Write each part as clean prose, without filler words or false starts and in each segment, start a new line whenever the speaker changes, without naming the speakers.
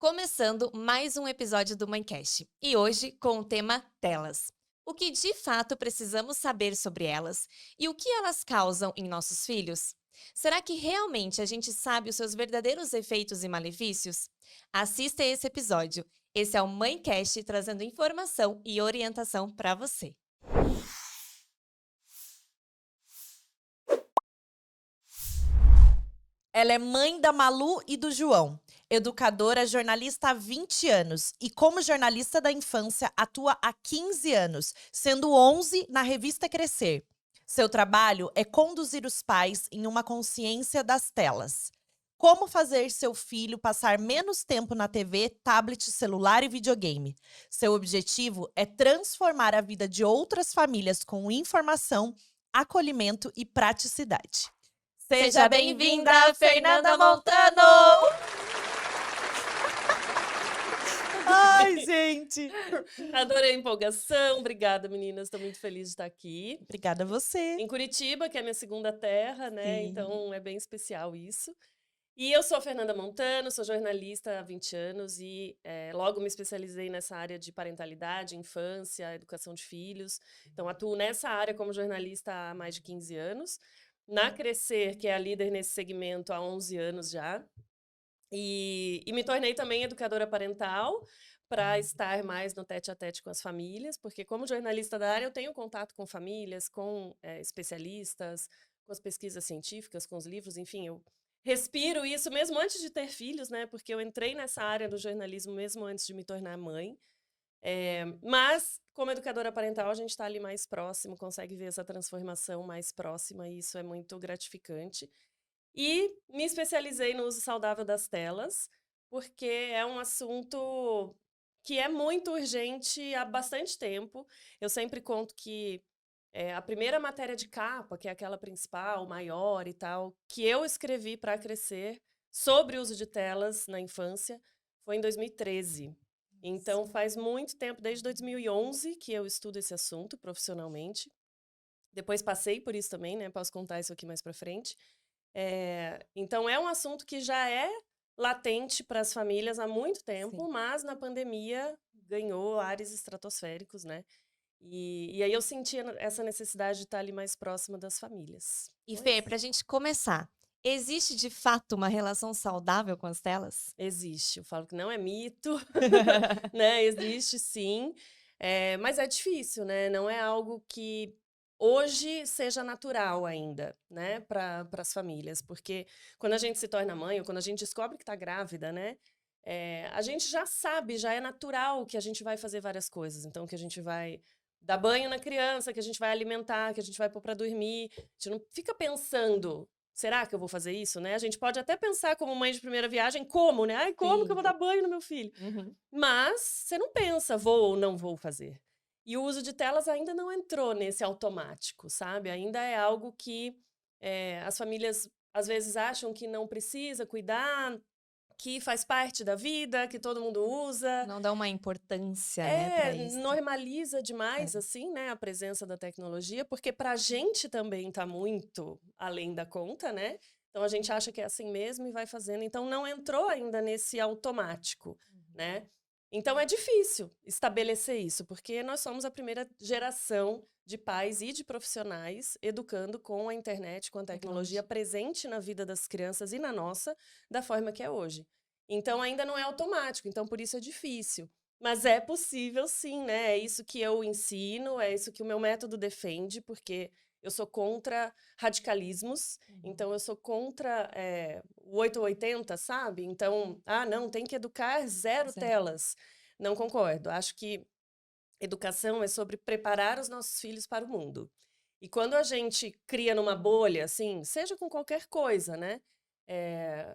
Começando mais um episódio do Mãecast, e hoje com o tema telas. O que de fato precisamos saber sobre elas e o que elas causam em nossos filhos? Será que realmente a gente sabe os seus verdadeiros efeitos e malefícios? Assista esse episódio. Esse é o Mãecast trazendo informação e orientação para você.
Ela é mãe da Malu e do João, educadora, jornalista há 20 anos e, como jornalista da infância, atua há 15 anos, sendo 11 na revista Crescer. Seu trabalho é conduzir os pais em uma consciência das telas. Como fazer seu filho passar menos tempo na TV, tablet, celular e videogame? Seu objetivo é transformar a vida de outras famílias com informação, acolhimento e praticidade.
Seja bem-vinda, Fernanda Montano!
Ai, gente!
Adorei a empolgação. Obrigada, meninas. Estou muito feliz de estar aqui.
Obrigada a você.
Em Curitiba, que é minha segunda terra, né?
Sim.
Então é bem especial isso. E eu sou a Fernanda Montano, sou jornalista há 20 anos e logo me especializei nessa área de parentalidade, infância, educação de filhos. Então atuo nessa área como jornalista há mais de 15 anos. Na Crescer, que é a líder nesse segmento há 11 anos já. E me tornei também educadora parental para estar mais no tete-a-tete com as famílias, porque como jornalista da área eu tenho contato com famílias, com especialistas, com as pesquisas científicas, com os livros, enfim, eu respiro isso mesmo antes de ter filhos, né? Porque eu entrei nessa área do jornalismo mesmo antes de me tornar mãe. Mas, como educadora parental, a gente está ali mais próximo, consegue ver essa transformação mais próxima e isso é muito gratificante. E me especializei no uso saudável das telas, porque é um assunto que é muito urgente há bastante tempo. Eu sempre conto que a primeira matéria de capa, que é aquela principal, maior e tal, que eu escrevi para Crescer sobre o uso de telas na infância, foi em 2013. Então, faz muito tempo, desde 2011, que eu estudo esse assunto profissionalmente. Depois passei por isso também, né? Posso contar isso aqui mais para frente. Então, é um assunto que já é latente para as famílias há muito tempo,
Sim.
mas na pandemia ganhou ares estratosféricos, né? E aí eu senti essa necessidade de estar ali mais próxima das famílias.
E
Foi
Fê,
isso.
para a gente começar, existe de fato uma relação saudável com as telas?
Existe, eu falo que não é mito, né? Existe sim, mas é difícil, né? Não é algo que hoje seja natural ainda, né? Para as famílias, porque quando a gente se torna mãe ou quando a gente descobre que está grávida, né? A gente já sabe, já é natural que a gente vai fazer várias coisas. Então, que a gente vai dar banho na criança, que a gente vai alimentar, que a gente vai pôr para dormir. A gente não fica pensando. Será que eu vou fazer isso, né? A gente pode até pensar como mãe de primeira viagem, como, né? Ai, como que eu vou dar banho no meu filho?
Uhum.
Mas você não pensa, vou ou não vou fazer. E o uso de telas ainda não entrou nesse automático, sabe? Ainda é algo que as famílias às vezes acham que não precisa cuidar, que faz parte da vida, que todo mundo usa.
Não dá uma importância, né, para isso.
Normaliza demais,
É.
assim, né, a presença da tecnologia, porque pra gente também tá muito além da conta, né? Então a gente acha que é assim mesmo e vai fazendo. Então não entrou ainda nesse automático, né? Então é difícil estabelecer isso, porque nós somos a primeira geração de pais e de profissionais educando com a internet, com a tecnologia presente na vida das crianças e na nossa, da forma que é hoje. Então ainda não é automático, então por isso é difícil. Mas é possível sim, né? É isso que eu ensino, é isso que o meu método defende, porque eu sou contra radicalismos, então eu sou contra o 880, sabe? Então, não, tem que educar zero
Zero.
telas. Não concordo. Acho que educação é sobre preparar os nossos filhos para o mundo. E quando a gente cria numa bolha, assim, seja com qualquer coisa, né?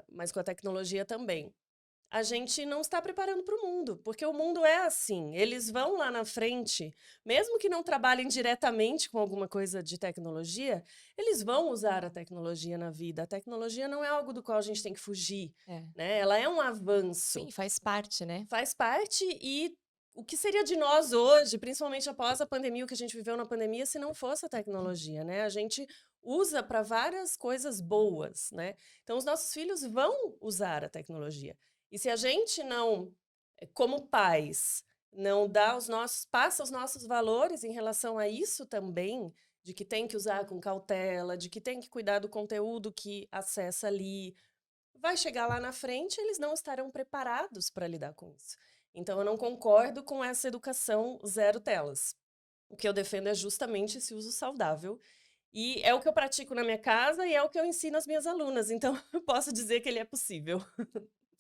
Mas com a tecnologia também a gente não está preparando para o mundo, porque o mundo é assim, eles vão lá na frente, mesmo que não trabalhem diretamente com alguma coisa de tecnologia, eles vão usar a tecnologia na vida. A tecnologia não é algo do qual a gente tem que fugir,
É.
né? Ela é um avanço,
Sim, faz parte, né?
faz parte e o que seria de nós hoje, principalmente após a pandemia, o que a gente viveu na pandemia, se não fosse a tecnologia, né? A gente usa para várias coisas boas, né? Então, os nossos filhos vão usar a tecnologia. E se a gente não, como pais, não dá passa os nossos valores em relação a isso também, de que tem que usar com cautela, de que tem que cuidar do conteúdo que acessa ali, vai chegar lá na frente, eles não estarão preparados para lidar com isso. Então, eu não concordo com essa educação zero telas. O que eu defendo é justamente esse uso saudável. E é o que eu pratico na minha casa e é o que eu ensino às minhas alunas. Então, eu posso dizer que ele é possível.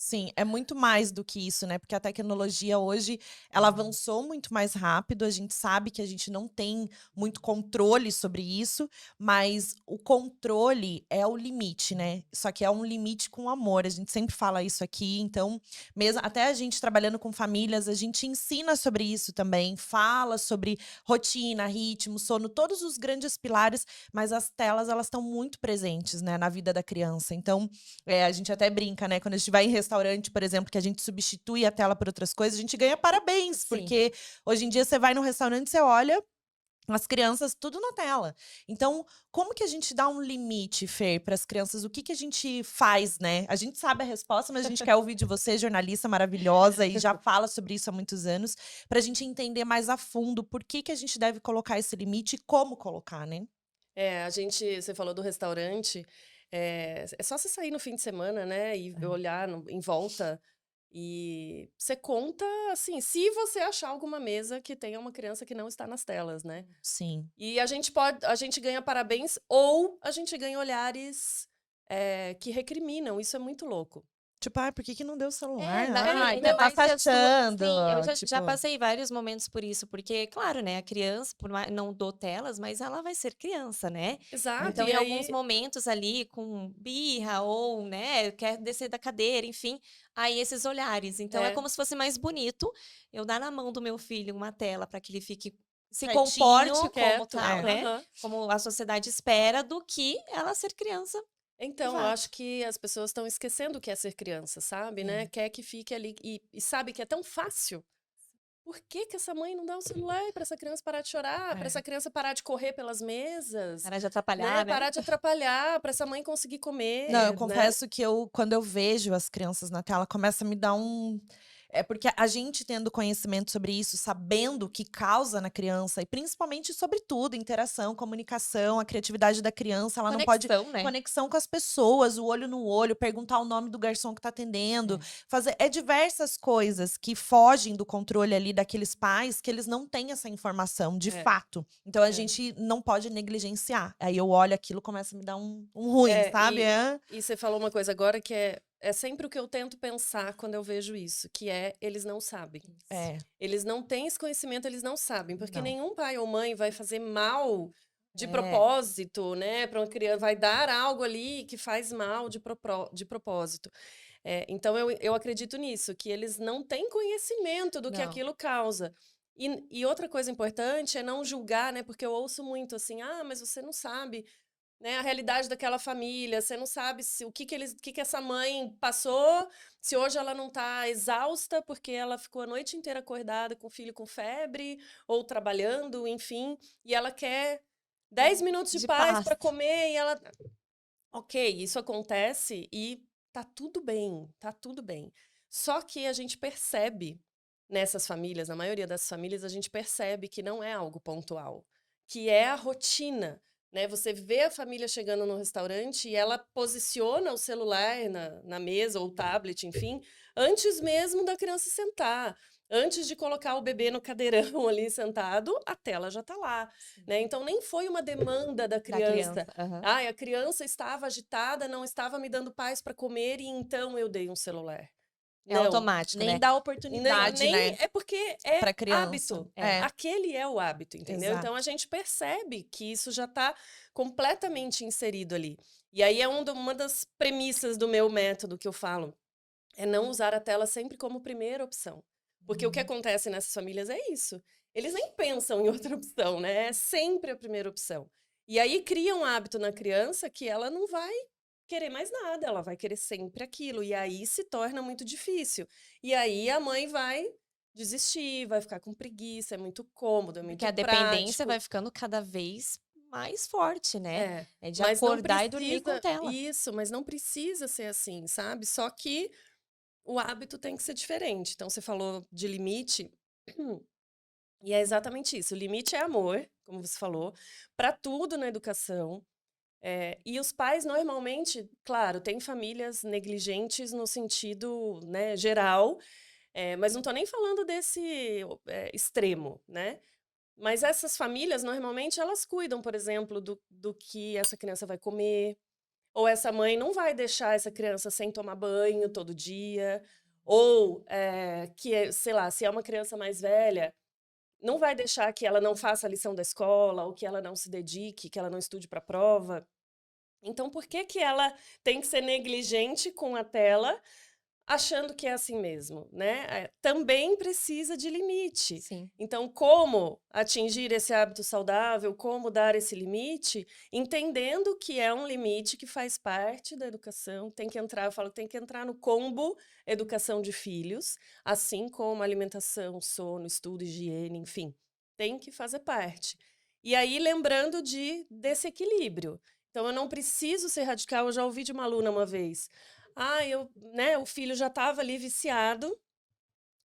Sim, é muito mais do que isso, né? Porque a tecnologia hoje, ela avançou muito mais rápido. A gente sabe que a gente não tem muito controle sobre isso, mas o controle é o limite, né? Só que é um limite com amor. A gente sempre fala isso aqui. Então, mesmo até a gente trabalhando com famílias, a gente ensina sobre isso também, fala sobre rotina, ritmo, sono, todos os grandes pilares, mas as telas, elas estão muito presentes, né, na vida da criança. Então, a gente até brinca, né? Quando a gente vai em restaurante, por exemplo, que a gente substitui a tela por outras coisas, a gente ganha parabéns,
Sim.
porque hoje em dia você vai num restaurante, você olha as crianças tudo na tela. Então, como que a gente dá um limite, Fer, para as crianças? O que que a gente faz, né? A gente sabe a resposta, mas a gente quer ouvir de você, jornalista maravilhosa, e já fala sobre isso há muitos anos, para a gente entender mais a fundo por que que a gente deve colocar esse limite e como colocar, né?
Você falou do restaurante, é só você sair no fim de semana, né, e olhar em volta, e você conta, assim, se você achar alguma mesa que tenha uma criança que não está nas telas, né?
Sim.
E a gente ganha parabéns ou a gente ganha olhares que recriminam, isso é muito louco.
Tipo, por que que não deu o celular?
Ainda
Ainda tá
mais se a sua
achando.
sim, eu já
Tipo,
passei vários momentos por isso, porque, claro, né, a criança, por mai não dou telas, mas ela vai ser criança, né.
Exato,
Então,
e
em alguns
aí
momentos ali, com birra ou, né, quer descer da cadeira, enfim, aí esses olhares. Então, é
é
como se fosse mais bonito eu dar na mão do meu filho uma tela para que ele fique se
quietinho,
comporte como
quieto.
tal, né,
Aham.
como a sociedade espera, do que ela ser criança, de
Então, eu
fato.
acho que as pessoas estão esquecendo o que é ser criança, sabe, né?
Sim.
Quer que fique ali e sabe que é tão fácil. Por que que essa mãe não dá o celular para essa criança parar de chorar, para
É.
essa criança parar de correr pelas mesas,
Parar de
né?
atrapalhar, né.
Parar de atrapalhar, para essa mãe conseguir
Não, eu
comer, né?
confesso que quando eu vejo as crianças na tela, começa a me dar um. É porque a gente tendo conhecimento sobre isso, sabendo o que causa na criança, e principalmente sobre tudo, interação, comunicação, a criatividade da criança, ela não pode.
Conexão, né.
Conexão com as pessoas, o olho no olho, perguntar o nome do garçom que tá atendendo,
É.
fazer. É diversas coisas que fogem do controle ali daqueles pais que eles não têm essa informação, de
É,
fato. Então a
é.
gente não pode negligenciar. Aí eu olho aquilo, começa a me dar um ruim,
É,
sabe?
e você falou uma coisa agora que é sempre o que eu tento pensar quando eu vejo isso, que é eles não sabem.
É,
Eles não têm esse conhecimento, eles não sabem, porque
não.
nenhum pai ou mãe vai fazer mal de
É,
propósito, né, para uma criança, vai dar algo ali que faz mal de propósito. Então eu acredito nisso, que eles não têm conhecimento do que
Não.
aquilo causa. E outra coisa importante é não julgar, né, porque eu ouço muito assim, mas você não sabe, né, a realidade daquela família, você não sabe o que que essa mãe passou, se hoje ela não está exausta porque ela ficou a noite inteira acordada com o filho com febre ou trabalhando, enfim, e ela quer 10 minutos de
De
paz
paz.
para comer e ela, ok, isso acontece e tá tudo bem, tá tudo bem. Só que a gente percebe nessas famílias, na maioria das famílias, a gente percebe que não é algo pontual, que é a rotina, né? Você vê a família chegando no restaurante e ela posiciona o celular na mesa ou o tablet, enfim, antes mesmo da criança sentar. Antes de colocar o bebê no cadeirão ali sentado, a tela já está lá, né? Então nem foi uma demanda da
Da
criança.
criança. Aham.
Ai, a criança estava agitada, não estava me dando paz para comer e então eu dei um celular.
É
Não,
automático,
nem
né.
dá
nem,
oportunidade,
nem
né,
é porque é
pra criança.
hábito.
É.
É,
Aquele é o hábito, entendeu? Então a
exato.
gente percebe que isso já está completamente inserido ali. E aí é uma das premissas do meu método que eu falo, é não usar a tela sempre como primeira opção. Porque o que acontece nessas famílias é isso. Eles nem pensam em outra opção, né? É sempre a primeira opção. E aí cria um hábito na criança que ela não vai querer mais nada, ela vai querer sempre aquilo. E aí se torna muito difícil. E aí a mãe vai desistir, vai ficar com preguiça, é muito cômodo, é
Porque
muito
a dependência
prático.
vai ficando cada vez mais forte, né.
É,
É de
mas não
acordar e dormir com
precisa
tela.
isso, mas não precisa ser assim, sabe? Só que o hábito tem que ser diferente. Então, você falou de limite, e é exatamente isso. O limite é amor, como você falou, para tudo na educação. E os pais, normalmente, claro, tem famílias negligentes no sentido, né, geral, mas não estou nem falando desse extremo, né? Mas essas famílias, normalmente, elas cuidam, por exemplo, do que essa criança vai comer, ou essa mãe não vai deixar essa criança sem tomar banho todo dia, ou sei lá, se é uma criança mais velha, não vai deixar que ela não faça a lição da escola, ou que ela não se dedique, que ela não estude para a prova. Então, por que que ela tem que ser negligente com a tela, achando que é assim mesmo, né? Também precisa de limite.
Sim.
Então, como atingir esse hábito saudável, como dar esse limite, entendendo que é um limite que faz parte da educação, tem que entrar, eu falo, tem que entrar no combo educação de filhos, assim como alimentação, sono, estudo, higiene, enfim, tem que fazer parte. E aí, lembrando desse equilíbrio. Então, eu não preciso ser radical. Eu já ouvi de uma aluna uma vez. Né, o filho já estava ali viciado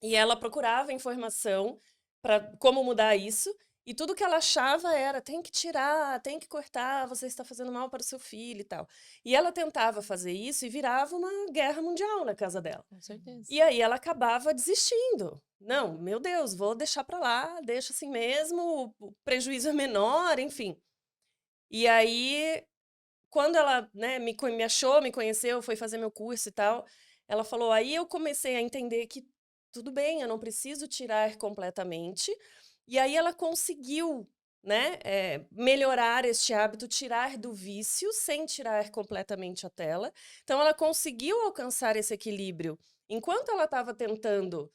e ela procurava informação para como mudar isso. E tudo que ela achava era: tem que tirar, tem que cortar, você está fazendo mal para o seu filho e tal. E ela tentava fazer isso e virava uma guerra mundial na casa dela.
Com certeza.
E aí ela acabava desistindo. Não, meu Deus, vou deixar para lá, deixa assim mesmo, o prejuízo é menor, enfim. E aí, quando ela, né, me achou, me conheceu, foi fazer meu curso e tal, ela falou, aí eu comecei a entender que tudo bem, eu não preciso tirar completamente. E aí ela conseguiu, né, melhorar este hábito, tirar do vício sem tirar completamente a tela. Então ela conseguiu alcançar esse equilíbrio. Enquanto ela estava tentando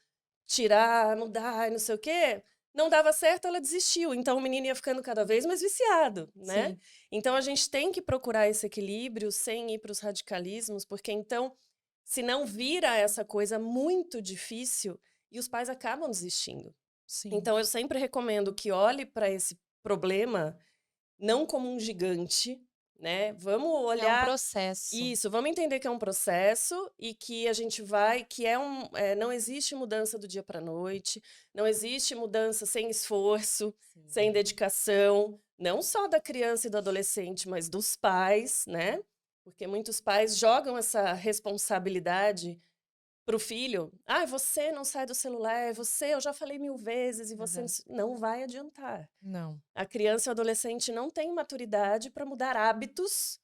tirar, mudar, não sei o quê, não dava certo, ela desistiu. Então o menino ia ficando cada vez mais viciado, né?
Sim.
Então a gente tem que procurar esse equilíbrio sem ir para os radicalismos, porque então, se não vira essa coisa muito difícil e os pais acabam desistindo.
Sim.
Então eu sempre recomendo que olhe para esse problema não como um gigante, né? Vamos
É um
olhar
processo.
isso, vamos entender que é um processo e que a gente vai, que não existe mudança do dia para a noite, não existe mudança sem esforço, sem dedicação, não só da criança e do adolescente, mas dos pais, né? Porque muitos pais jogam essa responsabilidade para o filho. Ah, você não sai do celular, eu já falei 1000 vezes e você não vai adiantar.
Não.
A criança e o adolescente não têm maturidade para mudar hábitos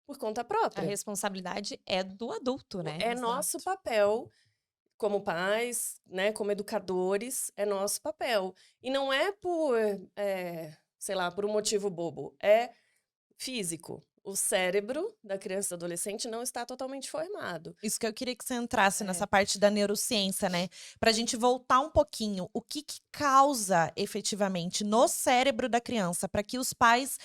por conta
A
própria.
responsabilidade é do adulto, né?
É nosso papel como pais, né, como educadores, é nosso papel. E não é sei lá, por um motivo bobo, é físico. O cérebro da criança e do adolescente não está totalmente formado.
Isso que eu queria que você entrasse nessa parte da neurociência, né? Pra gente voltar um pouquinho, o que que causa efetivamente no cérebro da criança, para que os pais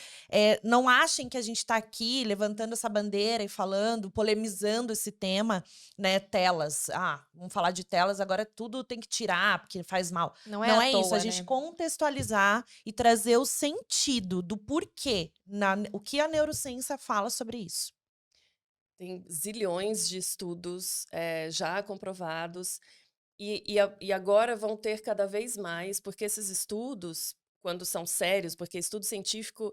não achem que a gente tá aqui levantando essa bandeira e falando, polemizando esse tema, né? Telas. Ah, vamos falar de telas, agora tudo tem que tirar, porque faz mal.
Não é
Não
à
é isso,
toa,
a gente
né?
contextualizar e trazer o sentido do porquê, o que a neurociência fala sobre isso.
Tem zilhões de estudos já comprovados e agora vão ter cada vez mais, porque esses estudos, quando são sérios, porque estudo científico,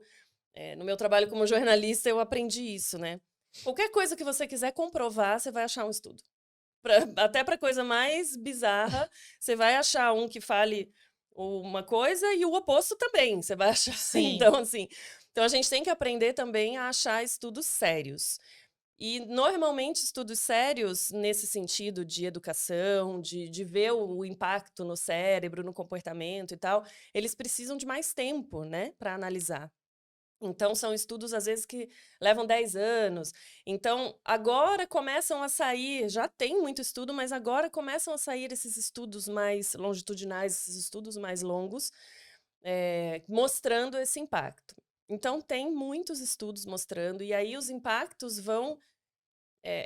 no meu trabalho como jornalista, eu aprendi isso, né? Qualquer coisa que você quiser comprovar, você vai achar um estudo. Até para coisa mais bizarra, você vai achar um que fale uma coisa e o oposto também, você vai achar.
Sim.
Então, assim, então a gente tem que aprender também a achar estudos sérios. E, normalmente, estudos sérios, nesse sentido de educação, de ver o impacto no cérebro, no comportamento e tal, eles precisam de mais tempo, né, para analisar. Então, são estudos, às vezes, que levam 10 anos. Então, agora começam a sair, já tem muito estudo, mas agora começam a sair esses estudos mais longitudinais, esses estudos mais longos, mostrando esse impacto. Então, tem muitos estudos mostrando, e aí os impactos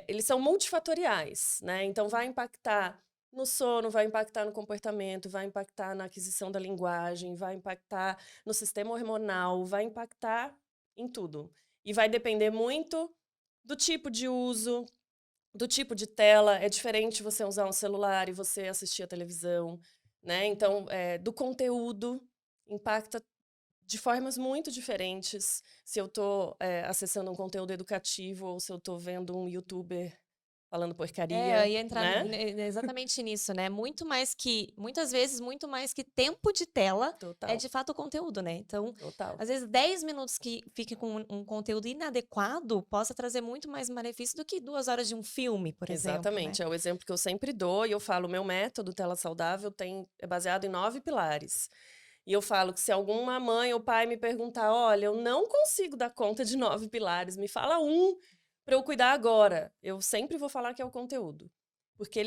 eles são multifatoriais, né? Então, vai impactar no sono, vai impactar no comportamento, vai impactar na aquisição da linguagem, vai impactar no sistema hormonal, vai impactar em tudo. E vai depender muito do tipo de uso, do tipo de tela. É diferente você usar um celular e você assistir a televisão, né? Então, do conteúdo, impacta de formas muito diferentes se eu tô acessando um conteúdo educativo ou se eu tô vendo um youtuber falando
Eu
porcaria,
ia entrar
né?
exatamente nisso, né? Muitas vezes, muito mais que tempo de tela é
Total,
de fato o conteúdo, né? Então,
total.
às vezes 10 minutos que fique com um conteúdo inadequado possa trazer muito mais malefício do que 2 horas de um filme, por exemplo, né?
Exatamente, é o exemplo que eu sempre dou e eu falo, meu método Tela Saudável é baseado em 9 pilares. E eu falo que se alguma mãe ou pai me perguntar, olha, eu não consigo dar conta de 9 pilares, me fala um para eu cuidar agora. Eu sempre vou falar que é o conteúdo. Porque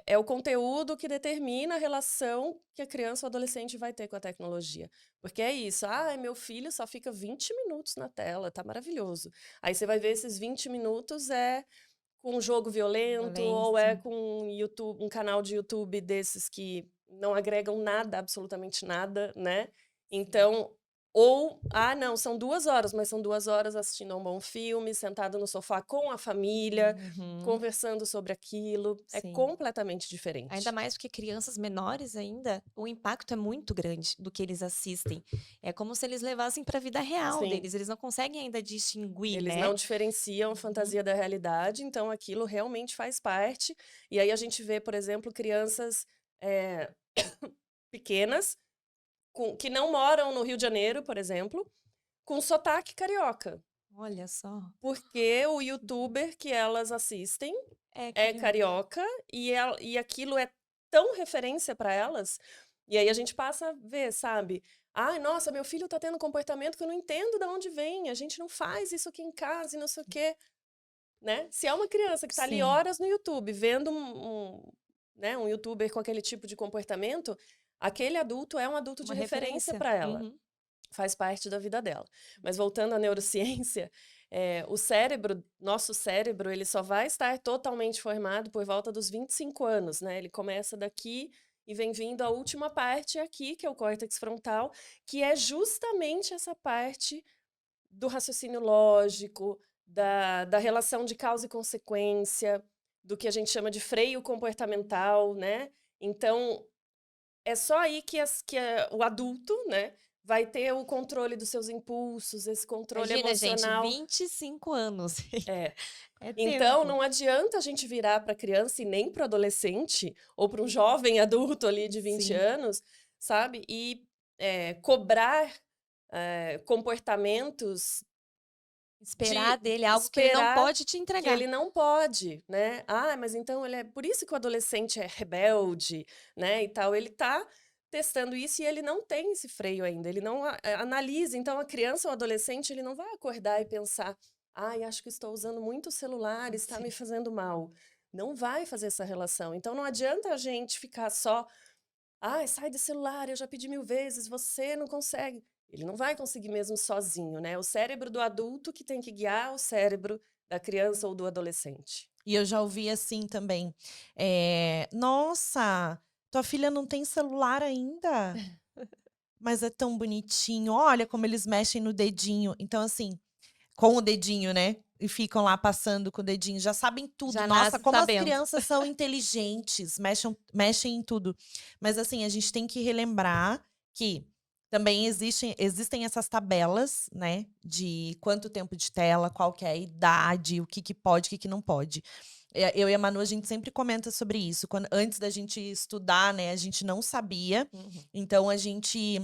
é o conteúdo que determina a relação que a criança ou adolescente vai ter com a tecnologia. Porque é isso, meu filho só fica 20 minutos na tela, tá maravilhoso. Aí você vai ver esses 20 minutos com um jogo violento ou é
Violência.
com um canal de YouTube desses que não agregam nada, absolutamente nada, né? Então, não, são 2 horas, mas são 2 horas assistindo a um bom filme, sentado no sofá com a família,
Uhum,
conversando sobre aquilo. É
sim.
completamente
Ainda
diferente.
mais porque crianças menores ainda, o impacto é muito grande do que eles assistem. É como se eles levassem para a vida real
Sim.
deles. Eles não conseguem ainda distinguir,
Eles
né?
não diferenciam a
Uhum.
fantasia da realidade, então aquilo realmente faz parte. E aí a gente vê, por exemplo, crianças pequenas que não moram no Rio de Janeiro, por exemplo, com sotaque carioca.
Olha só.
Porque o youtuber que elas assistem
É
é
carioca.
carioca e aquilo é tão referência para elas. E aí a gente passa a ver, sabe? Ai, nossa, meu filho tá tendo um comportamento que eu não entendo de onde vem. A gente não faz isso aqui em casa e não sei o quê, né? Se é uma criança que tá ali
Sim,
horas no YouTube vendo né, um youtuber com aquele tipo de comportamento, aquele adulto é um adulto de
Uma
referência
referência.
para ela.
Uhum.
Faz parte da vida dela. Mas voltando à neurociência, o cérebro, nosso cérebro, ele só vai estar totalmente formado por volta dos 25 anos, né? Ele começa daqui e vem vindo a última parte aqui, que é o córtex frontal, que é justamente essa parte do raciocínio lógico, da relação de causa e consequência, do que a gente chama de freio comportamental, né? Então, é só aí que o adulto, né, vai ter o controle dos seus impulsos, esse controle
Imagina, gente,
emocional.
25 anos.
É.
É
Então,
tempo.
não adianta a gente virar para a criança e nem para o adolescente, ou para um jovem adulto ali de 20
Sim.
anos, sabe? E cobrar comportamentos
Esperar
de
dele algo que ele não
esperar
pode te
que
entregar.
ele não pode, né? Mas então ele é por isso que o adolescente é rebelde, né, e tal. Ele tá testando isso e ele não tem esse freio ainda, ele não analisa. Então a criança ou adolescente, ele não vai acordar e pensar: "Ai, acho que estou usando muito o celular, está me
Sim.
fazendo mal". Não vai fazer essa relação. Então não adianta a gente ficar só: "Ai, sai do celular, eu já pedi 1000 vezes, você não consegue". Ele não vai conseguir mesmo sozinho, né? O cérebro do adulto que tem que guiar o cérebro da criança ou do adolescente.
e eu já ouvi assim também, "Nossa, tua filha não tem celular ainda? Mas é tão bonitinho, olha como eles mexem no dedinho". Então assim, com o dedinho, né, e ficam lá passando com o dedinho, já sabem tudo.
Já
Nossa,
nasce
como as
sabendo.
crianças são inteligentes, mexem em tudo. Mas assim, a gente tem que relembrar que também existem essas tabelas, né, de quanto tempo de tela, qual que é a idade, o que que pode, o que que não pode. Eu e a Manu, a gente sempre comenta sobre isso. Antes da gente estudar, né, a gente não sabia,
Uhum.
então a gente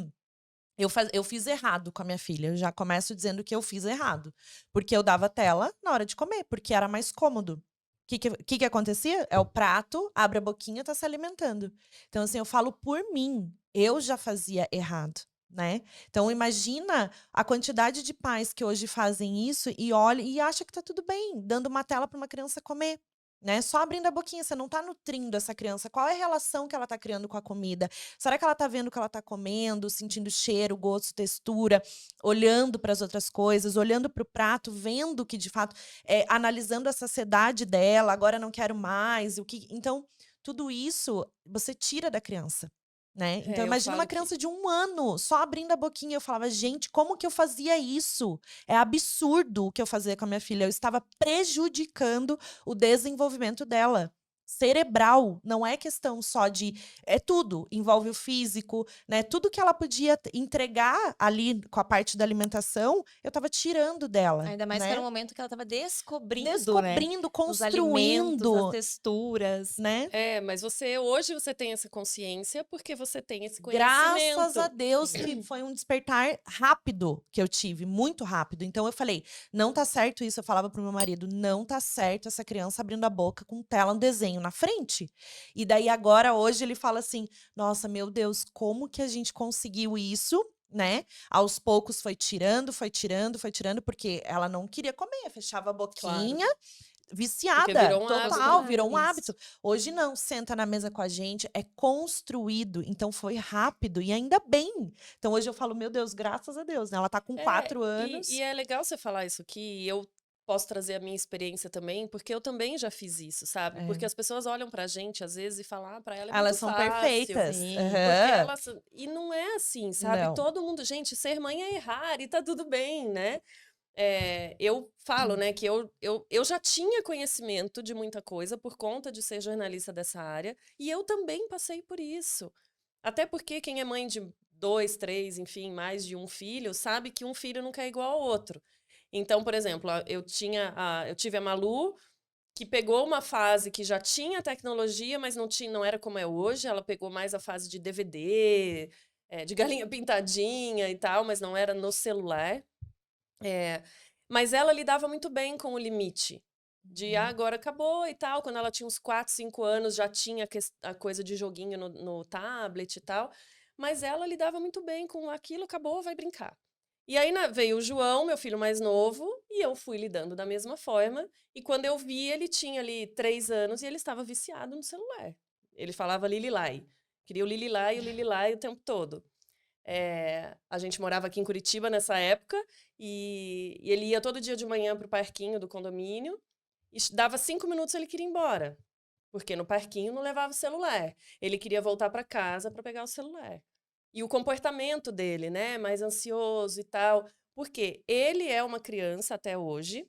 eu fiz errado com a minha filha, eu já começo dizendo que eu fiz errado, porque eu dava tela na hora de comer, porque era mais cômodo. Que acontecia? É o prato, abre a boquinha, tá se alimentando. Então, assim, eu falo por mim, eu já fazia errado, né. Então imagina a quantidade de pais que hoje fazem isso e olha e acha que tá tudo bem, dando uma tela para uma criança comer, né, só abrindo a boquinha, você não tá nutrindo essa criança. Qual é a relação que ela tá criando com a comida? Será que ela tá vendo o que ela tá comendo, sentindo cheiro, gosto, textura, olhando para as outras coisas, olhando para o prato, vendo que de fato, analisando a saciedade dela, agora não quero mais, o que então, tudo isso você tira da criança. né? Então,
eu
imagina uma
falo que
criança de 1 ano só abrindo a boquinha. Eu falava, gente, como que eu fazia isso? É absurdo o que eu fazia com a minha filha. Eu estava prejudicando o desenvolvimento dela. Cerebral, não é questão só de. É tudo, envolve o físico, né? Tudo que ela podia entregar ali com a parte da alimentação, eu estava tirando dela,
Ainda mais que era um
né?
momento que ela estava descobrindo, né?
Descobrindo,
Os alimentos, as
construindo,
texturas.
né?
mas hoje você tem essa consciência porque você tem esse
Graças a
conhecimento.
Deus que foi um despertar rápido que eu tive, muito rápido. Então eu falei, não tá certo isso. Eu falava pro meu marido, não tá certo essa criança abrindo a boca com tela, um desenho na frente. E daí agora, hoje, ele fala assim: nossa, meu Deus, como que a gente conseguiu isso? Né? Aos poucos foi tirando, foi tirando, foi tirando, porque ela não queria comer, fechava a
Claro.
boquinha.
Porque
Viciada,
virou um
total,
hábito.
virou um
Isso.
hábito. Hoje não, senta na mesa com a gente, é construído, então foi rápido e ainda bem. Então hoje eu falo, meu Deus, graças a Deus, né? Ela tá com 4
E
anos.
é legal você falar isso aqui, e eu posso trazer a minha experiência também, porque eu também já fiz isso, sabe?
É.
Porque as pessoas olham pra gente, às vezes, e falam, ah, pra ela é
Elas
muito
são
fácil.
perfeitas.
Sim.
Porque
Aham.
elas. E não é assim, sabe?
Não.
Todo mundo, gente, ser mãe é errar e tá tudo bem, né? Eu falo, né, que eu já tinha conhecimento de muita coisa por conta de ser jornalista dessa área, e eu também passei por isso. Até porque quem é mãe de 2, 3, enfim, mais de um filho, sabe que um filho nunca é igual ao outro. Então, por exemplo, eu tive a Malu, que pegou uma fase que já tinha tecnologia, mas não era como é hoje. Ela pegou mais a fase de DVD, de galinha pintadinha e tal, mas não era no celular. Mas ela lidava muito bem com o limite. De agora acabou e tal. Quando ela tinha uns 4, 5 anos, já tinha a coisa de joguinho no tablet e tal. Mas ela lidava muito bem com aquilo, acabou, vai brincar. E aí veio o João, meu filho mais novo, e eu fui lidando da mesma forma. E quando eu vi, ele tinha ali 3 anos e ele estava viciado no celular. Ele falava Lililai. Queria o Lililai o tempo todo. A gente morava aqui em Curitiba nessa época, e ele ia todo dia de manhã pro parquinho do condomínio, e dava 5 minutos ele queria ir embora, porque no parquinho não levava o celular. Ele queria voltar para casa para pegar o celular. E o comportamento dele, né, mais ansioso e tal, porque ele é uma criança até hoje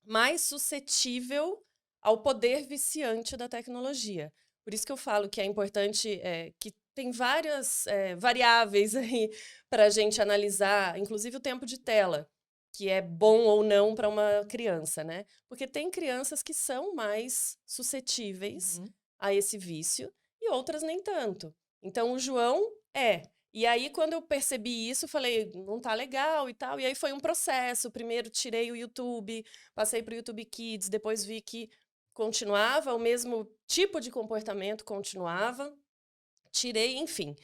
mais suscetível ao poder viciante da tecnologia. Por isso que eu falo que é importante, que tem várias variáveis aí para a gente analisar, inclusive o tempo de tela, que é bom ou não para uma criança, né? Porque tem crianças que são mais suscetíveis a esse vício e outras nem tanto. Então, o João é. E aí, quando eu percebi isso, eu falei, não tá legal e tal. E aí foi um processo. Primeiro tirei o YouTube, passei para o YouTube Kids, depois vi que continuava, o mesmo tipo de comportamento continuava. Tirei, enfim.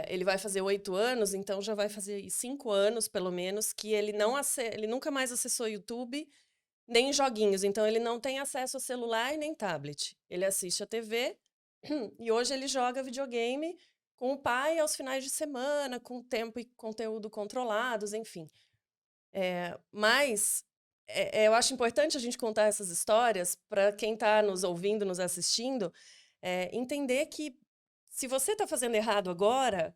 Ele vai fazer 8 anos, então já vai fazer 5 anos, pelo menos, que ele nunca mais acessou YouTube, nem joguinhos. Então, ele não tem acesso a celular nem tablet. Ele assiste a TV e hoje ele joga videogame com o pai aos finais de semana, com tempo e conteúdo controlados, enfim. Mas eu acho importante a gente contar essas histórias para quem está nos ouvindo, nos assistindo, entender que se você está fazendo errado agora,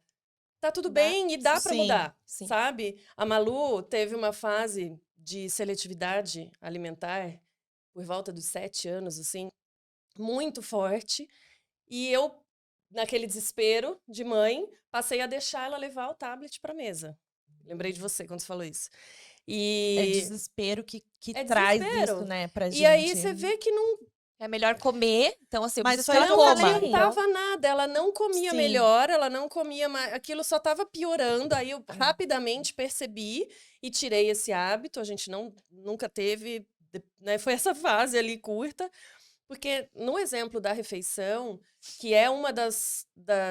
tá tudo bem e dá para
Sim,
mudar,
sim.
sabe? A Malu teve uma fase de seletividade alimentar por volta dos 7 anos, assim, muito forte. E eu, naquele desespero de mãe, passei a deixar ela levar o tablet para mesa. Lembrei de você quando você falou isso.
é
E
desespero que
é
traz isso,
desespero.
né, pra
E aí
gente.
você vê que não
É melhor comer, então assim, eu
Mas
preciso
foi
que ela
o que eu
coma.
falei.
Então,
adiantava nada, ela não comia
Sim.
melhor, ela não comia mais, aquilo só estava piorando. Aí eu rapidamente percebi e tirei esse hábito. A gente nunca teve, né, foi essa fase ali curta, porque no exemplo da refeição, que é uma das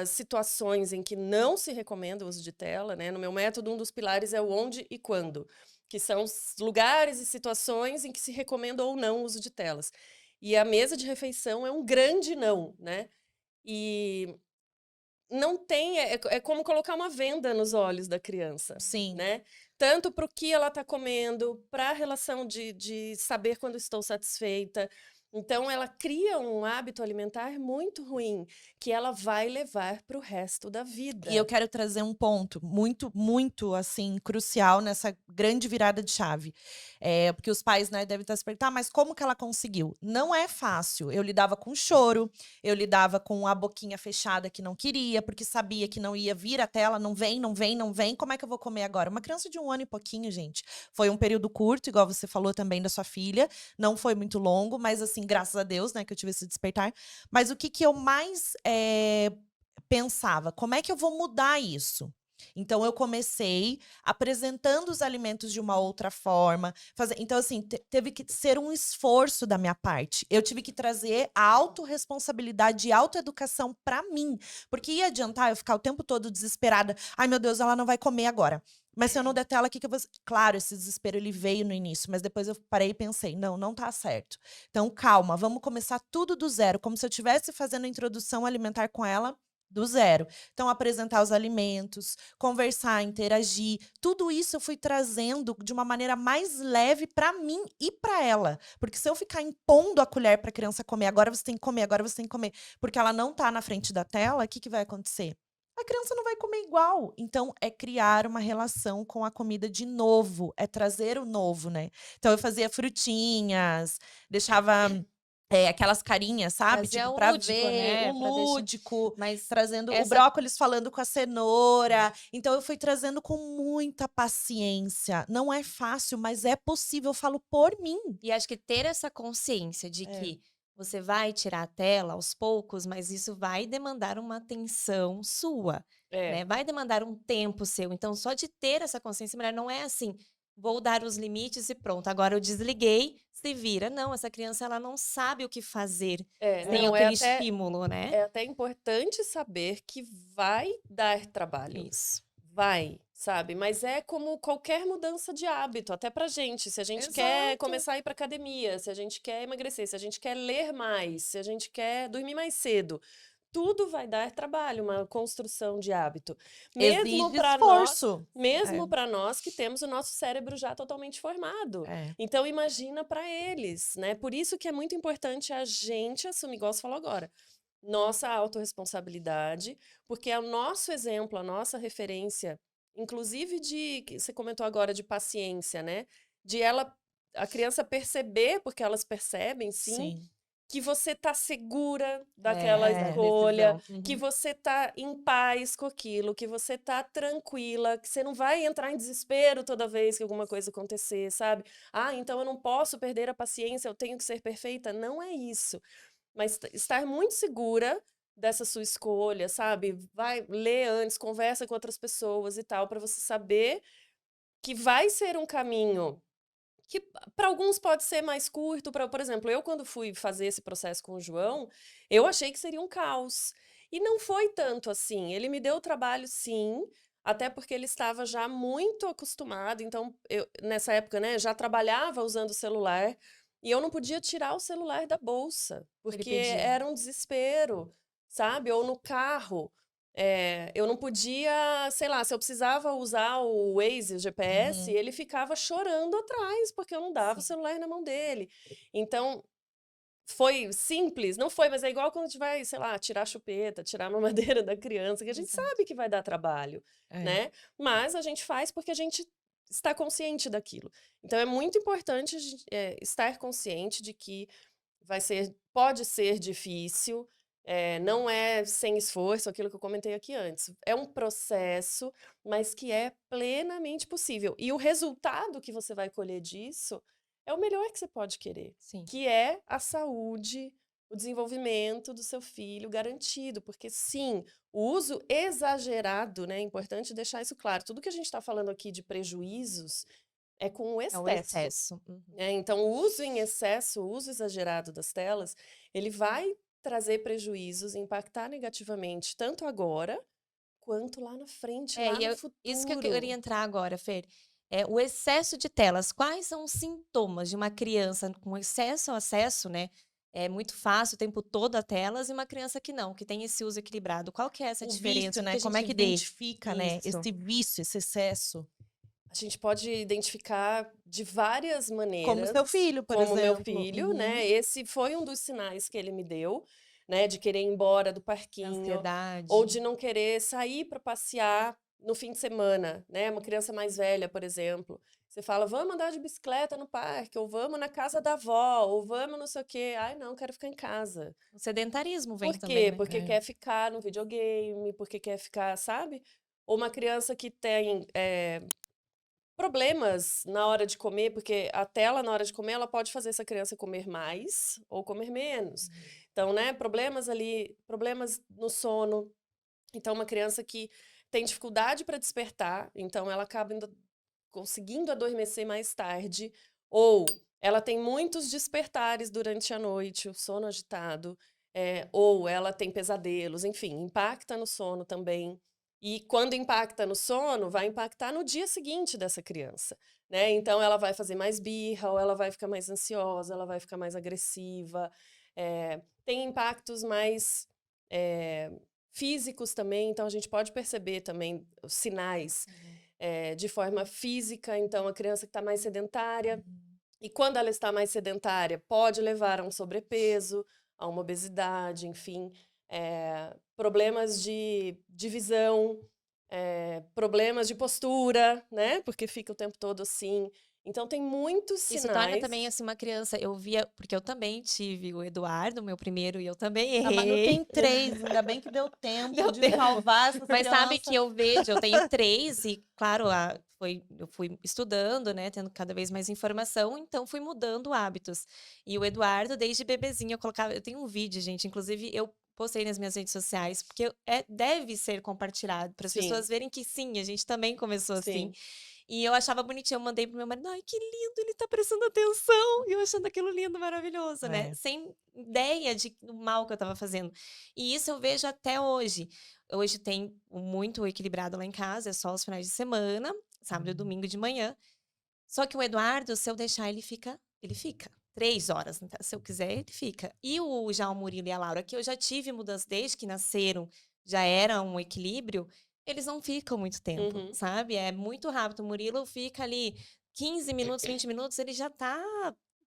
situações em que não se recomenda o uso de tela, né? No meu método, um dos pilares é o onde e quando, que são os lugares e situações em que se recomenda ou não o uso de telas. E a mesa de refeição é um grande não, né? E não tem, é como colocar uma venda nos olhos da criança,
Sim.
né? Tanto para o que ela está comendo, para a relação de saber quando estou satisfeita. Então, ela cria um hábito alimentar muito ruim, que ela vai levar para o resto da vida.
E eu quero trazer um ponto muito, muito, assim, crucial nessa grande virada de chave. Porque os pais, né, devem estar se perguntando, mas como que ela conseguiu? Não é fácil. Eu lidava com choro, eu lidava com a boquinha fechada que não queria, porque sabia que não ia vir até ela, não vem, não vem, não vem. Como é que eu vou comer agora? Uma criança de 1 ano e pouquinho, gente. Foi um período curto, igual você falou também da sua filha. Não foi muito longo, mas assim, graças a Deus, né, que eu tive esse despertar. Mas o que eu mais pensava, como é que eu vou mudar isso? Então eu comecei apresentando os alimentos de uma outra forma, então assim, teve que ser um esforço da minha parte. Eu tive que trazer a autorresponsabilidade e autoeducação para mim, porque ia adiantar eu ficar o tempo todo desesperada. Ai, meu Deus, ela não vai comer agora. Mas se eu não der tela, o que eu vou... Claro, esse desespero ele veio no início, mas depois eu parei e pensei, não, não tá certo. Então, calma, vamos começar tudo do zero, como se eu estivesse fazendo a introdução alimentar com ela do zero. Então, apresentar os alimentos, conversar, interagir, tudo isso eu fui trazendo de uma maneira mais leve para mim e para ela. Porque se eu ficar impondo a colher para a criança comer, agora você tem que comer, agora você tem que comer, porque ela não tá na frente da tela, o que vai acontecer? A criança não vai comer igual. Então, é criar uma relação com a comida de novo, é trazer o novo, né? Então, eu fazia frutinhas, deixava aquelas carinhas, sabe?
Fazia
Tipo,
o
pra
lúdico,
ver,
né,
o
pra deixar
lúdico,
mas
trazendo o
essa
brócolis falando com a cenoura. Então, eu fui trazendo com muita paciência. Não é fácil, mas é possível. Eu falo por mim.
e acho que ter essa consciência de
É.
que você vai tirar a tela aos poucos, mas isso vai demandar uma atenção sua,
É.
né, vai demandar um tempo seu. Então só de ter essa consciência melhor, não é assim: "Vou dar os limites e pronto, agora eu desliguei, se vira". Não, essa criança ela não sabe o que fazer sem
Não,
aquele estímulo, né.
é até importante saber que vai dar trabalho.
Isso.
Vai, sabe? Mas é como qualquer mudança de hábito, até pra gente. Se a gente quer
Exato.
começar a ir pra academia, se a gente quer emagrecer, se a gente quer ler mais, se a gente quer dormir mais cedo, tudo vai dar trabalho, uma construção de hábito. Mesmo
Exige
para nós,
esforço.
mesmo para nós que temos o nosso cérebro já totalmente formado.
É.
Então imagina para eles, né? Por isso que é muito importante a gente assumir, igual você falou agora, nossa autorresponsabilidade, porque é o nosso exemplo, a nossa referência, inclusive que você comentou agora de paciência, né? De a criança perceber, porque elas percebem, sim,
Sim.
que você tá segura daquela
Da
escolha,
decisão.
que
Uhum.
você tá em paz com aquilo, que você tá tranquila, que você não vai entrar em desespero toda vez que alguma coisa acontecer, sabe? Ah, então eu não posso perder a paciência, eu tenho que ser perfeita. Não é isso. Mas estar muito segura dessa sua escolha, sabe? Vai ler antes, conversa com outras pessoas e tal, para você saber que vai ser um caminho que para alguns pode ser mais curto. Por exemplo, eu quando fui fazer esse processo com o João, eu achei que seria um caos. E não foi tanto assim. Ele me deu trabalho, sim, até porque ele estava já muito acostumado. Então, eu, nessa época, né, já trabalhava usando o celular. E eu não podia tirar o celular da bolsa,
Ele
porque
pedia.
era um desespero, sabe? Ou no carro. Eu não podia, sei lá, se eu precisava usar o Waze, o GPS,
Uhum.
ele ficava chorando atrás, porque eu não dava o
Sim.
celular na mão dele. Então, foi simples? Não foi, mas é igual quando a gente vai, sei lá, tirar a chupeta, tirar a mamadeira da criança, que a gente
Exato.
sabe que vai dar trabalho,
É.
né? Mas a gente faz porque a gente está consciente daquilo. Então, é muito importante estar consciente de que pode ser difícil, não é sem esforço, aquilo que eu comentei aqui antes. É um processo, mas que é plenamente possível. E o resultado que você vai colher disso é o melhor que você pode querer,
Sim.
que é a saúde, o desenvolvimento do seu filho garantido. Porque, sim, o uso exagerado, né? É importante deixar isso claro. Tudo que a gente está falando aqui de prejuízos é com o
É o
excesso.
excesso. Uhum.
Então, o uso em excesso, o uso exagerado das telas, ele vai trazer prejuízos, impactar negativamente, tanto agora, quanto lá na frente, lá
E
no
isso que eu queria
futuro.
entrar agora, Fer. O excesso de telas. Quais são os sintomas de uma criança com excesso ao acesso, né? É muito fácil o tempo todo a telas, e uma criança que não, que tem esse uso equilibrado. Qual que é essa
O
diferença?
vício,
O que
né?
que a
Como é
gente
que
vê?
identifica, né?
Isso.
Esse vício, esse excesso.
A gente pode identificar de várias
Como seu
maneiras,
filho, por
como meu
exemplo.
filho,
Uhum.
né? Esse foi um dos sinais que ele me deu, né? De querer ir embora do parquinho, ou
Ansiedade.
de não querer sair para passear no fim de semana, né? Uma criança mais velha, por exemplo. Você fala, vamos andar de bicicleta no parque, ou vamos na casa da avó, ou vamos não sei o quê. Ai, não, quero ficar em casa.
O sedentarismo vem
Por
também,
quê?
né?
Porque
É.
quer ficar no videogame, porque quer ficar, sabe? Ou uma criança que tem problemas na hora de comer, porque a tela na hora de comer, ela pode fazer essa criança comer mais ou comer menos. Então, né, problemas ali, problemas no sono. Então, uma criança que tem dificuldade para despertar, então ela acaba conseguindo adormecer mais tarde, ou ela tem muitos despertares durante a noite, o sono agitado, ou ela tem pesadelos, enfim, impacta no sono também. E quando impacta no sono, vai impactar no dia seguinte dessa criança, né? Então ela vai fazer mais birra, ou ela vai ficar mais ansiosa, ela vai ficar mais agressiva. Tem impactos mais físicos também, então a gente pode perceber também os sinais de forma física, então a criança que está mais sedentária, e quando ela está mais sedentária, pode levar a um sobrepeso, a uma obesidade, enfim, problemas de visão, problemas de postura, né? Porque fica o tempo todo assim. Então, tem muitos
Isso torna
sinais.
também, assim, uma criança. Eu via, porque eu também tive o Eduardo, meu primeiro, e eu também
A Manu
errei.
tem 3, ainda bem que deu tempo
Deu
de
tempo.
salvar essas
Mas sabe
crianças.
que eu vejo, eu tenho 3 e, claro, eu fui estudando, né, tendo cada vez mais informação, então fui mudando hábitos. E o Eduardo, desde bebezinho, eu tenho um vídeo, gente, inclusive eu postei nas minhas redes sociais, porque deve ser compartilhado para as
Sim,
pessoas verem que sim, a gente também começou assim.
sim.
E eu achava bonitinho, eu mandei pro meu marido, ai, que lindo, ele tá prestando atenção. E eu achando aquilo lindo, maravilhoso, né?
É.
Sem ideia do mal que eu tava fazendo. E isso eu vejo até hoje. Hoje tem muito equilibrado lá em casa, é só os finais de semana, sábado e domingo de manhã. Só que o Eduardo, se eu deixar, ele fica. 3 horas, então, se eu quiser, ele fica. E já o Murilo e a Laura, que eu já tive mudança desde que nasceram, já era um equilíbrio, eles não ficam muito tempo,
Uhum.
sabe? É muito rápido. O Murilo fica ali 15 minutos, 20 minutos, ele já tá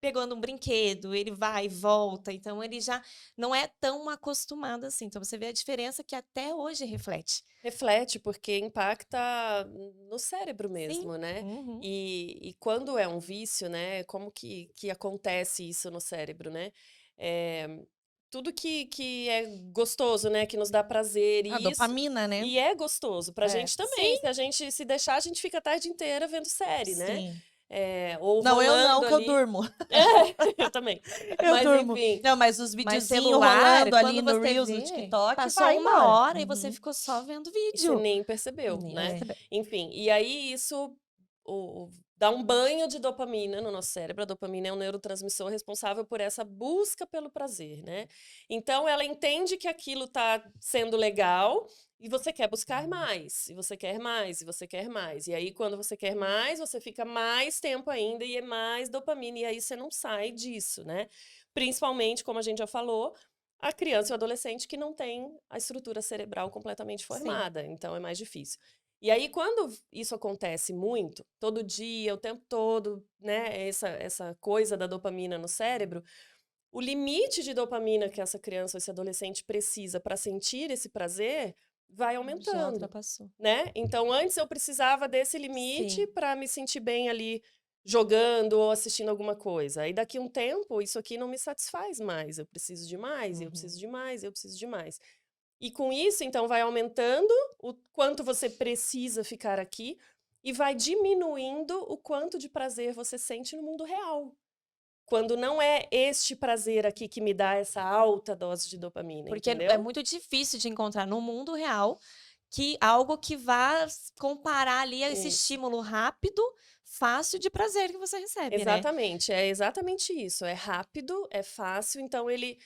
pegando um brinquedo, ele vai e volta, então ele já não é tão acostumado assim. Então você vê a diferença que até hoje reflete.
Reflete, porque impacta no cérebro
Sim.
mesmo, né?
Uhum.
E quando é um vício, né? Como que acontece isso no cérebro, né? Eh, tudo que é gostoso, né? Que nos dá prazer,
A dopamina, né?
e é gostoso pra
É.
gente também.
Sim.
Se a gente se deixar, a gente fica a tarde inteira vendo série, né?
Sim.
Ou
Não, eu não,
rolando
que eu
ali.
durmo.
Eu também.
Eu
Mas
durmo.
enfim,
Não, mas os
Mas
videozinhos
celular,
rolando ali
quando
no
você
Reels, no
vê,
TikTok,
passou
vai
1
embora.
hora e você
Uhum.
ficou só vendo
e você
vídeo.
nem
E
percebeu,
nem
né?
percebeu.
Enfim, e aí isso dá um banho de dopamina no nosso cérebro. A dopamina é um neurotransmissor responsável por essa busca pelo prazer, né? Então ela entende que aquilo está sendo legal e você quer buscar mais, e você quer mais, e você quer mais. E aí, quando você quer mais, você fica mais tempo ainda e é mais dopamina, e aí você não sai disso, né? Principalmente, como a gente já falou, a criança e o adolescente que não tem a estrutura cerebral completamente
Sim.
formada, então é mais difícil. E aí, quando isso acontece muito, todo dia, o tempo todo, né, essa coisa da dopamina no cérebro, o limite de dopamina que essa criança ou esse adolescente precisa para sentir esse prazer vai
Já
aumentando,
ultrapassou.
né? Então, antes eu precisava desse limite
Sim.
para me sentir bem ali jogando ou assistindo alguma coisa. Aí daqui um tempo, isso aqui não me satisfaz mais. Eu preciso de mais, eu preciso
Uhum.
de mais, eu preciso de mais. E com isso, então, vai aumentando o quanto você precisa ficar aqui e vai diminuindo o quanto de prazer você sente no mundo real. Quando não é este prazer aqui que me dá essa alta dose de dopamina,
Porque é
entendeu?
muito difícil de encontrar no mundo real algo que vá comparar ali a esse
Isso.
estímulo rápido, fácil de prazer que você recebe, né?
Exatamente, é exatamente isso. É rápido, é fácil, então ele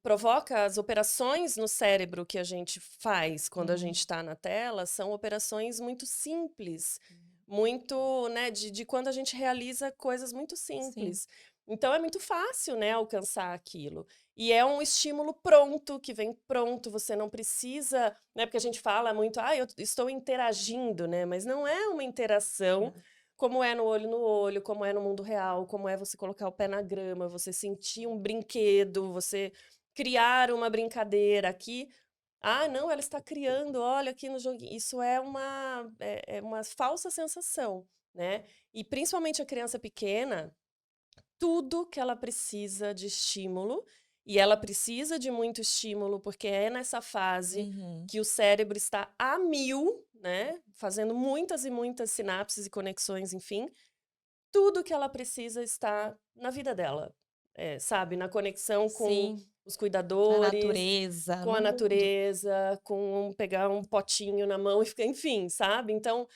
provoca as operações no cérebro que a gente faz quando a gente está na tela, são operações muito simples, muito, né, de quando a gente realiza coisas muito
Sim.
simples. Então é muito fácil, né, alcançar aquilo. E é um estímulo pronto, que vem pronto, você não precisa, né? Porque a gente fala muito, eu estou interagindo, né? Mas não é uma interação como é no olho, como é no mundo real, como é você colocar o pé na grama, você sentir um brinquedo, você criar uma brincadeira aqui. Não, ela está criando, olha aqui no joguinho. Isso é uma falsa sensação, né? E principalmente a criança pequena, tudo que ela precisa de estímulo, e ela precisa de muito estímulo, porque é nessa fase que o cérebro está a mil, né? Fazendo muitas e muitas sinapses e conexões, enfim. Tudo que ela precisa está na vida dela, sabe? Na conexão com
Sim,
os
na
cuidadores,
natureza,
com a
no mundo.
natureza, com pegar um potinho na mão e ficar, enfim, sabe? Então,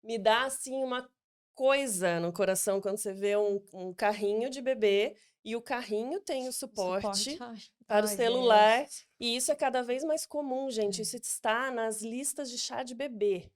me dá assim uma coisa no coração quando você vê um carrinho de bebê e o carrinho tem o
Suporte.
suporte
Ai,
para o
ai, Deus.
celular, e isso é cada vez mais comum, gente. Isso está nas listas de chá de bebê,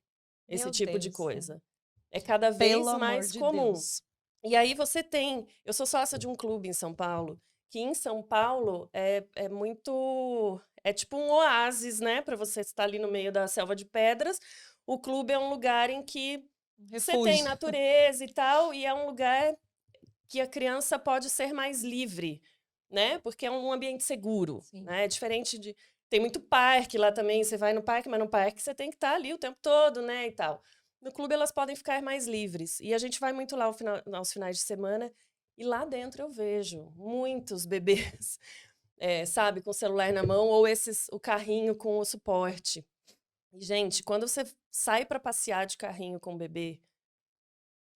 esse
Meu
tipo de
Deus.
coisa. É cada
Pelo
vez
amor
mais
de
comum.
Deus.
E aí você tem. Eu sou sócia de um clube em São Paulo, que em São Paulo é muito. É tipo um oásis, né? Para você estar ali no meio da selva de pedras. O clube é um lugar em que você tem
Refúgio.
natureza e tal, e é um lugar que a criança pode ser mais livre, né? Porque é um ambiente seguro,
Sim.
né? É diferente de. Tem muito parque lá também, você vai no parque, mas no parque você tem que estar ali o tempo todo, né? E tal. No clube elas podem ficar mais livres. E a gente vai muito lá aos finais de semana, e lá dentro eu vejo muitos bebês, sabe, com o celular na mão, ou o carrinho com o suporte. E, gente, quando você sai para passear de carrinho com o bebê,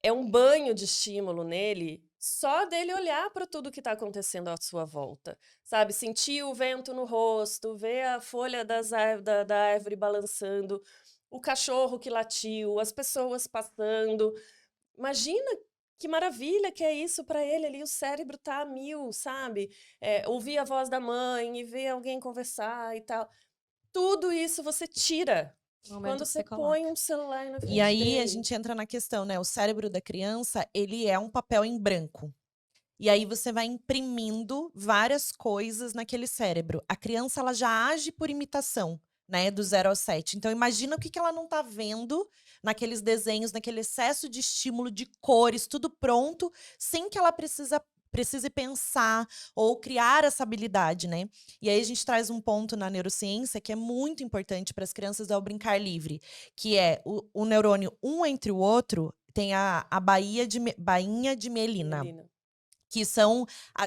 é um banho de estímulo nele, só dele olhar para tudo que está acontecendo à sua volta, sabe? Sentir o vento no rosto, ver a folha da árvore balançando, o cachorro que latiu, as pessoas passando. Imagina que maravilha que é isso para ele ali, o cérebro tá a mil, sabe? Ouvir a voz da mãe e ver alguém conversar e tal. Tudo isso você tira
No momento
quando
que
você
você
põe
coloca.
um celular na
E
frente
aí a
dele.
gente entra na questão, né? O cérebro da criança, ele é um papel em branco. E aí você vai imprimindo várias coisas naquele cérebro. A criança, ela já age por imitação, né, do 0 ao 7. Então imagina o que que ela não tá vendo naqueles desenhos, naquele excesso de estímulo de cores, tudo pronto, sem que ela precise pensar ou criar essa habilidade, né? E aí a gente traz um ponto na neurociência que é muito importante para as crianças ao brincar livre, que é o neurônio um entre o outro tem a bainha de mielina,
Melina.
que são.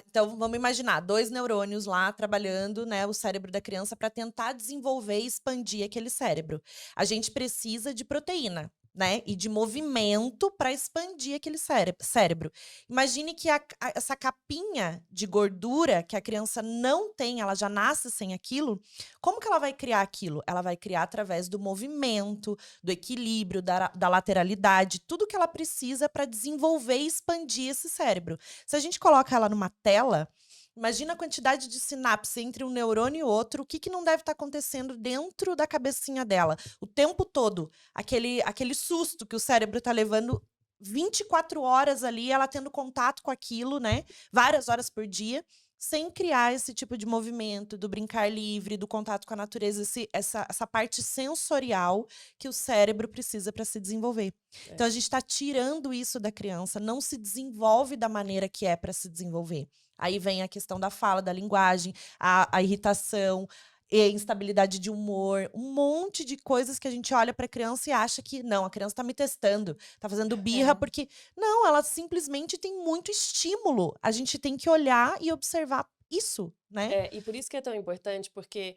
Então, vamos imaginar, dois neurônios lá trabalhando, né, o cérebro da criança para tentar desenvolver e expandir aquele cérebro. A gente precisa de proteína, né? E de movimento para expandir aquele cérebro. Imagine que essa capinha de gordura que a criança não tem, ela já nasce sem aquilo. Como que ela vai criar aquilo? Ela vai criar através do movimento, do equilíbrio, da lateralidade, tudo que ela precisa para desenvolver e expandir esse cérebro. Se a gente coloca ela numa tela, imagina a quantidade de sinapse entre um neurônio e outro, o que, que não deve estar acontecendo dentro da cabecinha dela o tempo todo. Aquele susto que o cérebro está levando 24 horas ali, ela tendo contato com aquilo, né? Várias horas por dia, sem criar esse tipo de movimento, do brincar livre, do contato com a natureza, essa parte sensorial que o cérebro precisa para se desenvolver. Então, a gente está tirando isso da criança, não se desenvolve da maneira que é para se desenvolver. Aí vem a questão da fala, da linguagem, a irritação, e instabilidade de humor, um monte de coisas que a gente olha para a criança e acha que não, a criança está me testando, está fazendo birra, porque não, ela simplesmente tem muito estímulo. A gente tem que olhar e observar isso, né?
E por isso que é tão importante, porque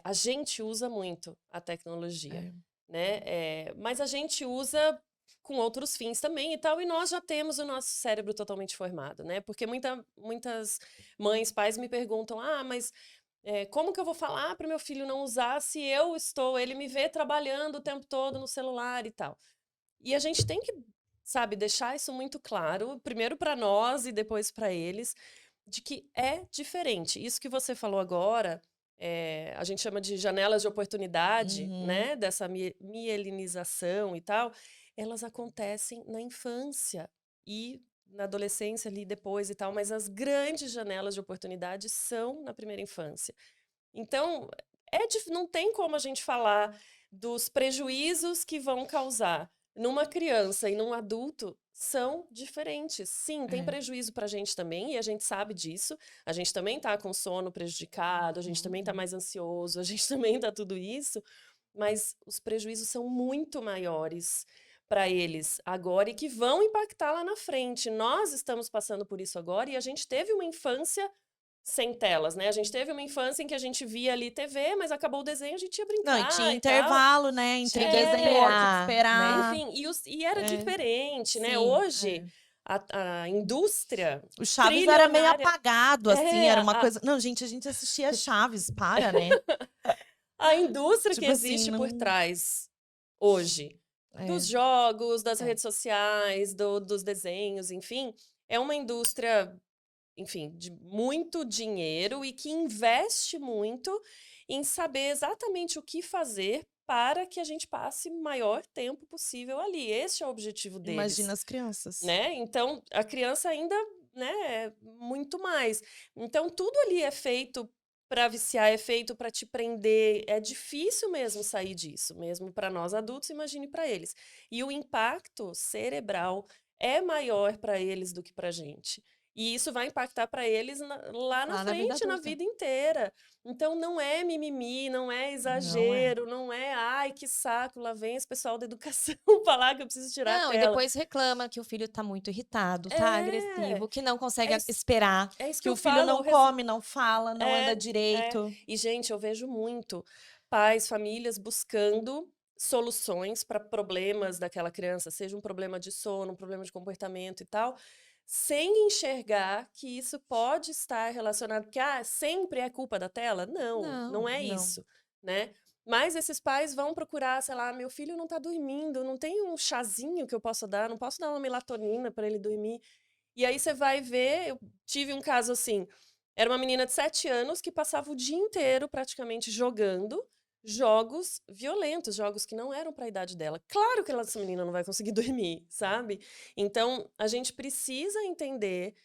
a gente usa muito a tecnologia, né? Mas a gente usa com outros fins também e tal, e nós já temos o nosso cérebro totalmente formado, né? Porque muitas mães, pais me perguntam, mas como que eu vou falar para o meu filho não usar se ele me vê trabalhando o tempo todo no celular e tal. E a gente tem que, sabe, deixar isso muito claro, primeiro para nós e depois para eles, de que é diferente. Isso que você falou agora, a gente chama de janelas de oportunidade,
Uhum.
né? Dessa mielinização e tal, elas acontecem na infância e na adolescência ali depois e tal, mas as grandes janelas de oportunidade são na primeira infância. Então, não tem como a gente falar dos prejuízos que vão causar numa criança e num adulto são diferentes. Sim, tem
É.
prejuízo para a gente também, e a gente sabe disso. A gente também está com sono prejudicado, a gente também está mais ansioso, a gente também está tudo isso, mas os prejuízos são muito maiores para eles agora e que vão impactar lá na frente. Nós estamos passando por isso agora e a gente teve uma infância sem telas, né? A gente teve uma infância em que a gente via ali TV, mas acabou o desenho, a gente ia
Não, e
brincar
tinha
e tal.
intervalo, né? Entre
Tinha
desenho,
que
tinha que
esperar,
esperar.
Enfim, e era
É.
diferente, né?
Sim,
Hoje, a indústria
O Chaves era meio
trilionária...
apagado, assim, era uma
a,
coisa. Não, gente, a gente assistia Chaves, para, né?
a indústria que
Tipo assim,
existe por
não.
trás hoje, dos
É.
jogos, das
É.
redes sociais, dos desenhos, enfim, é uma indústria, enfim, de muito dinheiro e que investe muito em saber exatamente o que fazer para que a gente passe o maior tempo possível ali. Esse é o objetivo deles,
Imagina as crianças.
né? Então, a criança ainda, né, é muito mais. Então, tudo ali é feito para viciar, é feito para te prender. É difícil mesmo sair disso, mesmo para nós adultos, imagine para eles. E o impacto cerebral é maior para eles do que para gente. E isso vai impactar para eles lá na
Lá na vida
frente, na
adulta.
vida inteira. Então, não é mimimi, não é
Não é.
exagero, não é, ai, que saco, lá vem esse pessoal da educação falar que eu preciso tirar a
Não, e
tela.
depois reclama que o filho tá muito irritado, tá
É,
agressivo, que não consegue
é isso,
esperar.
é isso que
Que
eu
o filho
falo.
não come, não fala, não anda
É.
direito.
E, gente, eu vejo muito pais, famílias buscando soluções para problemas daquela criança, seja um problema de sono, um problema de comportamento e tal, sem enxergar que isso pode estar relacionado, porque sempre é culpa da tela? Não, não é
não.
isso, né? Mas esses pais vão procurar, sei lá, meu filho não tá dormindo, não tem um chazinho que eu possa dar, não posso dar uma melatonina para ele dormir. E aí você vai ver, eu tive um caso assim, era uma menina de 7 anos que passava o dia inteiro praticamente jogando jogos violentos, jogos que não eram para a idade dela. Claro que essa menina não vai conseguir dormir, sabe? Então, a gente precisa entender,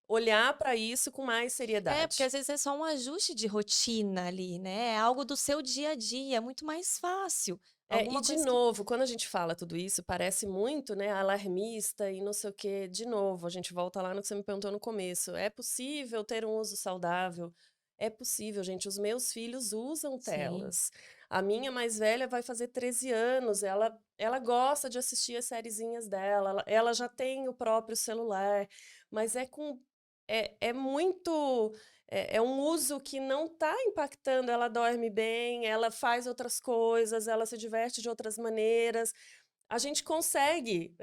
olhar para isso com mais
É, porque
seriedade.
às vezes é só um ajuste de rotina ali, né? É algo do seu dia a dia, é muito mais fácil.
E
Alguma
de
coisa que.
novo, quando a gente fala tudo isso, parece muito, né, alarmista e não sei o quê. De novo, a gente volta lá no que você me perguntou no começo. É possível ter um uso saudável? É possível, gente. Os meus filhos usam
Sim.
telas. A minha mais velha vai fazer 13 anos. Ela gosta de assistir as sériezinhas dela. Ela já tem o próprio celular. Mas é muito. É um uso que não está impactando. Ela dorme bem, ela faz outras coisas, ela se diverte de outras maneiras. A gente consegue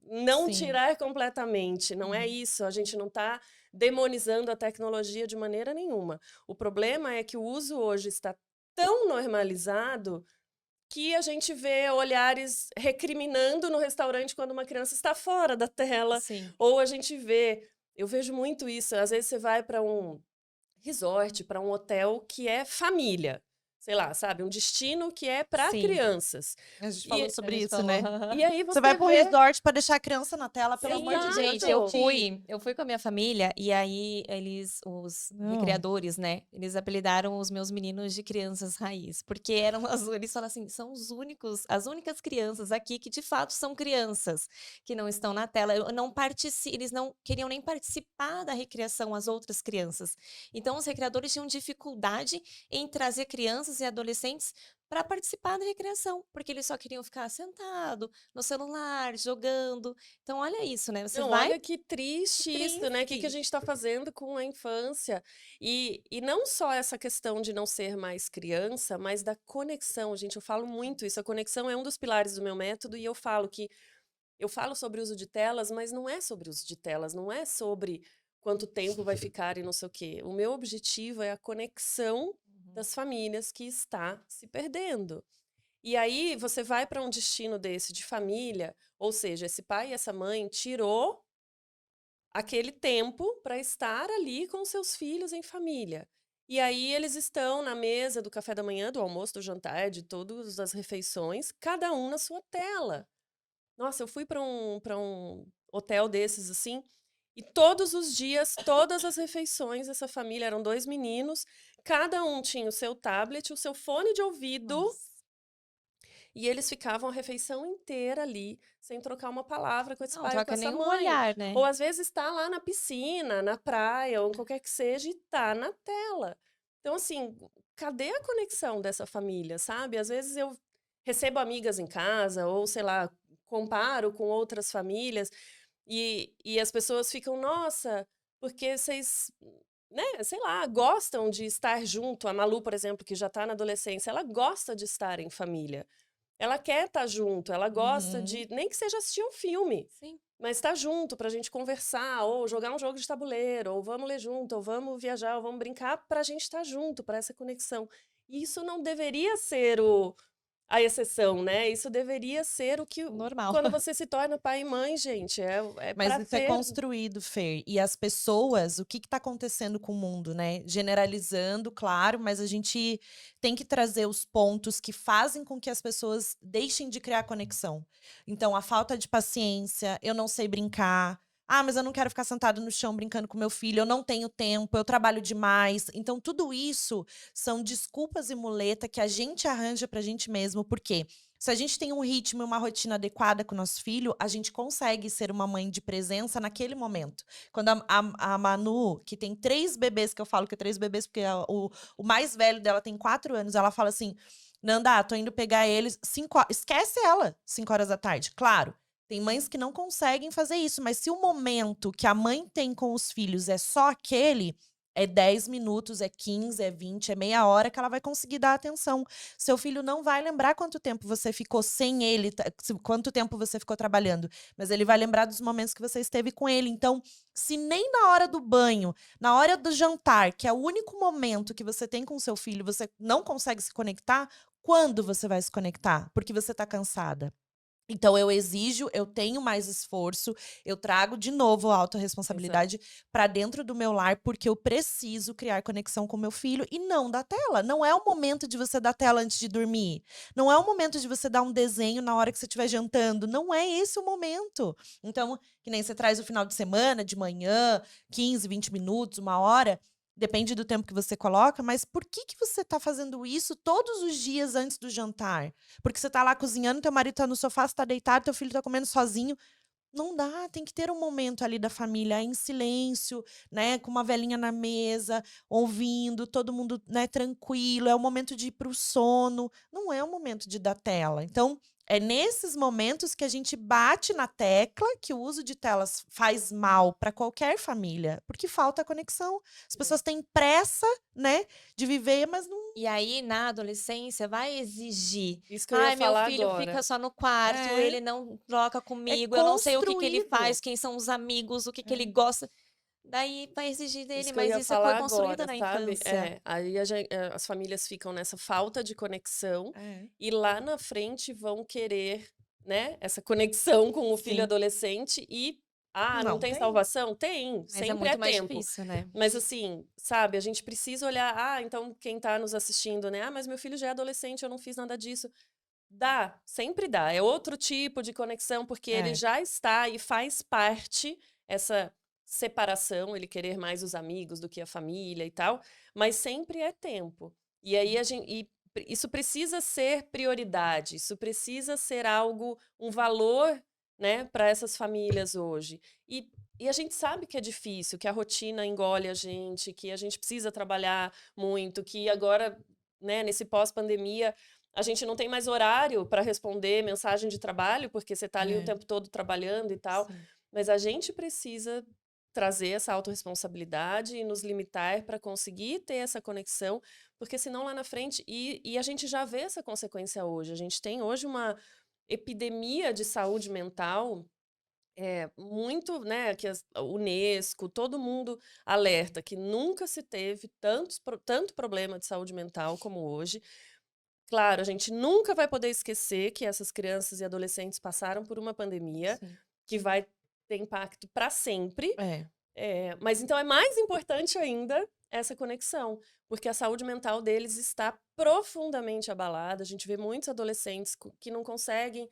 não
Sim.
tirar completamente, não é isso. A gente não está demonizando a tecnologia de maneira nenhuma. O problema é que o uso hoje está tão normalizado que a gente vê olhares recriminando no restaurante quando uma criança está fora da tela,
Sim.
ou a gente vê, eu vejo muito isso, às vezes você vai para um resort, para um hotel que é família, sei lá, sabe, um destino que é para
Sim.
crianças.
A gente
E,
falou
A
sobre
gente
isso,
falou.
né?
e aí
Você
você
vai pro
vê...
resort pra deixar a criança na tela, pelo amor de Deus.
Gente,
Exato.
eu fui com a minha família e aí os
Não.
recreadores, né? Eles apelidaram os meus meninos de crianças raiz, porque eram eles falam assim, são as únicas crianças aqui que de fato são crianças, que não estão na tela, eles não queriam nem participar da recreação as outras crianças. Então os recreadores tinham dificuldade em trazer crianças e adolescentes para participar da recreação, porque eles só queriam ficar sentado no celular, jogando. Então, olha isso, né? Você
Não,
vai.
olha que triste isso, né? O que a
Triste.
gente está fazendo com a infância? E não só essa questão de não ser mais criança, mas da conexão. Gente, eu falo muito isso. A conexão é um dos pilares do meu método e eu falo que eu falo sobre o uso de telas, mas não é sobre o uso de telas, não é sobre quanto tempo vai ficar e não sei o quê. O meu objetivo é a conexão das famílias que está se perdendo. E aí você vai para um destino desse de família, ou seja, esse pai e essa mãe tirou aquele tempo para estar ali com seus filhos em família. E aí eles estão na mesa do café da manhã, do almoço, do jantar, de todas as refeições, cada um na sua tela. Nossa, eu fui para um hotel desses, assim. E todos os dias, todas as refeições, essa família, eram 2 meninos, cada um tinha o seu tablet, o seu fone de ouvido,
Nossa.
e eles ficavam a refeição inteira ali, sem trocar uma palavra com esse
Não
pai ou com
troca
essa
nenhum
mãe.
olhar, né?
Ou às vezes tá lá na piscina, na praia, ou qualquer que seja, e tá na tela. Então, assim, cadê a conexão dessa família, sabe? Às vezes eu recebo amigas em casa, ou sei lá, comparo com outras famílias, e as pessoas ficam, nossa, porque vocês, né, sei lá, gostam de estar junto. A Malu, por exemplo, que já está na adolescência, ela gosta de estar em família. Ela quer estar junto, ela gosta
Uhum.
de, nem que seja assistir um filme,
Sim.
mas estar junto pra gente conversar, ou jogar um jogo de tabuleiro, ou vamos ler junto, ou vamos viajar, ou vamos brincar, pra gente estar junto, pra essa conexão. E isso não deveria ser a exceção, né? Isso deveria ser o que,
Normal.
quando você se torna pai e mãe, gente, é
Mas
para
isso é
ter.
construído, Fer. E as pessoas, o que está acontecendo com o mundo, né? Generalizando, claro, mas a gente tem que trazer os pontos que fazem com que as pessoas deixem de criar conexão. Então, a falta de paciência, eu não sei brincar. Ah, mas eu não quero ficar sentado no chão brincando com meu filho, eu não tenho tempo, eu trabalho demais. Então, tudo isso são desculpas e muleta que a gente arranja pra gente mesmo. Por quê? Se a gente tem um ritmo e uma rotina adequada com o nosso filho, a gente consegue ser uma mãe de presença naquele momento. Quando a Manu, que tem 3 bebês, que eu falo que é 3 bebês, porque o mais velho dela tem 4 anos, ela fala assim: Nanda, tô indo pegar eles 5 horas. Esquece ela, 5 horas da tarde. Claro, tem mães que não conseguem fazer isso, mas se o momento que a mãe tem com os filhos é só aquele, é 10 minutos, é 15, é 20, é meia hora que ela vai conseguir dar atenção. Seu filho não vai lembrar quanto tempo você ficou sem ele, quanto tempo você ficou trabalhando, mas ele vai lembrar dos momentos que você esteve com ele. Então, se nem na hora do banho, na hora do jantar, que é o único momento que você tem com seu filho, você não consegue se conectar, quando você vai se conectar? Porque você está cansada. Então eu exijo, eu tenho mais esforço, eu trago de novo a
Exato.
autorresponsabilidade para dentro do meu lar, porque eu preciso criar conexão com meu filho e não da tela. Não é o momento de você dar tela antes de dormir. Não é o momento de você dar um desenho na hora que você estiver jantando. Não é esse o momento. Então, que nem você traz o final de semana, de manhã, 15, 20 minutos, 1 hora. Depende do tempo que você coloca, mas por que você está fazendo isso todos os dias antes do jantar? Porque você tá lá cozinhando, teu marido tá no sofá, você tá deitado, teu filho tá comendo sozinho. Não dá, tem que ter um momento ali da família em silêncio, né, com uma velinha na mesa, ouvindo, todo mundo, né, tranquilo. É o momento de ir pro sono, não é o momento de dar tela. Então, é nesses momentos que a gente bate na tecla que o uso de telas faz mal para qualquer família, porque falta a conexão. As pessoas têm pressa, né, de viver, mas não
E aí, na adolescência, vai exigir.
Isso que eu ia
Ai, meu
falar
filho
agora.
fica só no quarto,
é,
ele não troca
é
comigo, eu não sei o que que ele
construído.
faz, quem são os amigos, o que que ele
É.
gosta. Daí vai exigir
Isso
dele,
que eu
mas
ia
isso foi
falar
construído
agora,
na
sabe?
infância.
Aí as famílias ficam nessa falta de conexão
É.
e lá na frente vão querer, né, essa conexão com o filho
Sim.
adolescente e, não
Não
tem
tem.
salvação? Tem,
Mas é
sempre é
muito mais
tempo.
difícil, né?
Mas assim, sabe, a gente precisa olhar, então quem tá nos assistindo, né? Mas meu filho já é adolescente, eu não fiz nada disso. Dá, sempre dá. É outro tipo de conexão, porque ele
É.
já está e faz parte essa separação, ele querer mais os amigos do que a família e tal, mas sempre é tempo. E aí isso precisa ser prioridade, isso precisa ser algo, um valor, né, para essas famílias hoje. E a gente sabe que é difícil, que a rotina engole a gente, que a gente precisa trabalhar muito, que agora, né, nesse pós-pandemia, a gente não tem mais horário para responder mensagem de trabalho, porque você está ali o
É.
tempo todo trabalhando e tal.
Sim.
Mas a gente precisa trazer essa autorresponsabilidade e nos limitar para conseguir ter essa conexão, porque senão lá na frente. E a gente já vê essa consequência hoje. A gente tem hoje uma epidemia de saúde mental. Muito, né, que a Unesco, todo mundo alerta que nunca se teve tanto problema de saúde mental como hoje. Claro, a gente nunca vai poder esquecer que essas crianças e adolescentes passaram por uma pandemia
Sim.
que vai ter impacto para sempre.
É.
Mas então é mais importante ainda essa conexão, porque a saúde mental deles está profundamente abalada. A gente vê muitos adolescentes que não conseguem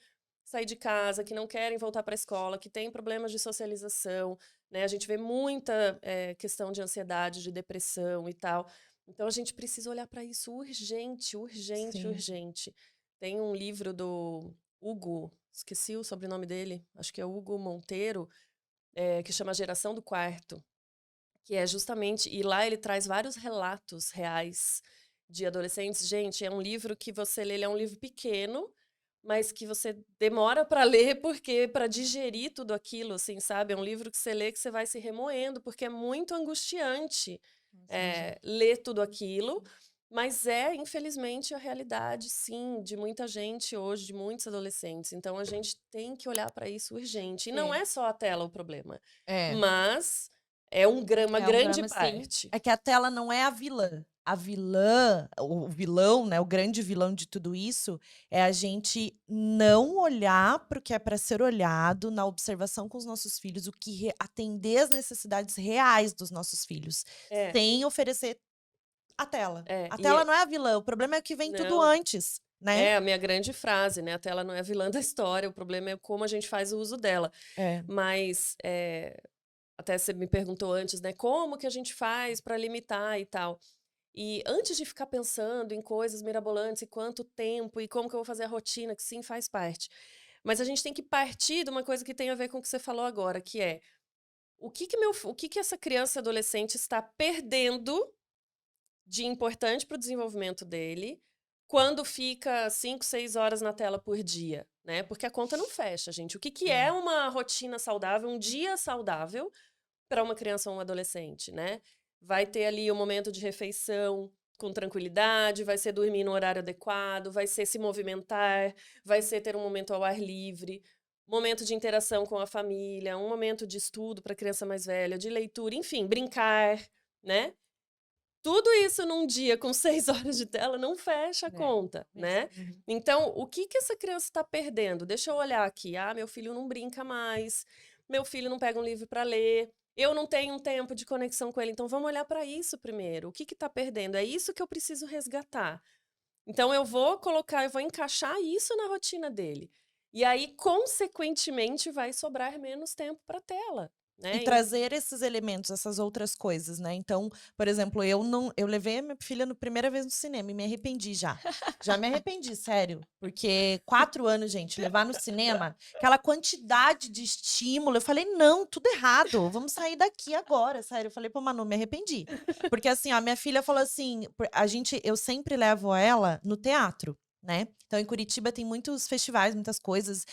sair de casa, que não querem voltar para a escola, que têm problemas de socialização, né? A gente vê muita questão de ansiedade, de depressão e tal. Então, a gente precisa olhar para isso urgente, urgente,
Sim.
urgente. Tem um livro do Hugo, esqueci o sobrenome dele, acho que é Hugo Monteiro, que chama Geração do Quarto, que é justamente, e lá ele traz vários relatos reais de adolescentes. Gente, é um livro que você lê, ele é um livro pequeno, mas que você demora para ler, porque para digerir tudo aquilo, assim, sabe? É um livro que você lê que você vai se remoendo, porque é muito angustiante ler tudo aquilo. Mas infelizmente, a realidade, sim, de muita gente hoje, de muitos adolescentes. Então, a gente tem que olhar para isso urgente. E não é só a tela o problema,
É.
mas é uma
É um
grande
drama, sim.
parte.
É que a tela não é a vilã. A vilã, o vilão, né, o grande vilão de tudo isso, é a gente não olhar para o que é para ser olhado na observação com os nossos filhos, o que atender às necessidades reais dos nossos filhos,
É,
sem oferecer a tela.
é.
A
E
tela não é a vilã, o problema é que vem tudo
não,
antes, né?
a minha grande frase, né? A tela não é a vilã da história, o problema é como a gente faz o uso dela.
É.
Mas até você me perguntou antes, né? Como que a gente faz para limitar e tal. E antes de ficar pensando em coisas mirabolantes e quanto tempo e como que eu vou fazer a rotina, que sim faz parte. Mas a gente tem que partir de uma coisa que tem a ver com o que você falou agora, que é o que que essa criança e adolescente está perdendo de importante para o desenvolvimento dele quando fica 5, 6 horas na tela por dia, né? Porque a conta não fecha, gente. O que que é uma rotina saudável, um dia saudável para uma criança ou um adolescente, né? Vai ter ali o momento de refeição com tranquilidade, vai ser dormir no horário adequado, vai ser se movimentar, vai ser ter um momento ao ar livre, momento de interação com a família, um momento de estudo para criança mais velha, de leitura, enfim, brincar, né? Tudo isso num dia com 6 horas de tela não fecha a conta, né?
Uhum.
Então, o que que essa criança está perdendo? Deixa eu olhar aqui. Ah, meu filho não brinca mais, meu filho não pega um livro para ler, eu não tenho um tempo de conexão com ele. Então, vamos olhar para isso primeiro. O que que está perdendo? É isso que eu preciso resgatar. Então, eu vou encaixar isso na rotina dele. E aí, consequentemente, vai sobrar menos tempo para tela,
E
né?
trazer esses elementos, essas outras coisas, né? Então, por exemplo, eu levei a minha filha na primeira vez no cinema e me arrependi já. Já me arrependi, sério. Porque 4 anos, gente, levar no cinema, aquela quantidade de estímulo. Eu falei, não, tudo errado. Vamos sair daqui agora, sério. Eu falei pra Manu, me arrependi. Porque assim, ó, minha filha falou assim, eu sempre levo ela no teatro. Né? Então, em Curitiba tem muitos festivais, muitas coisas.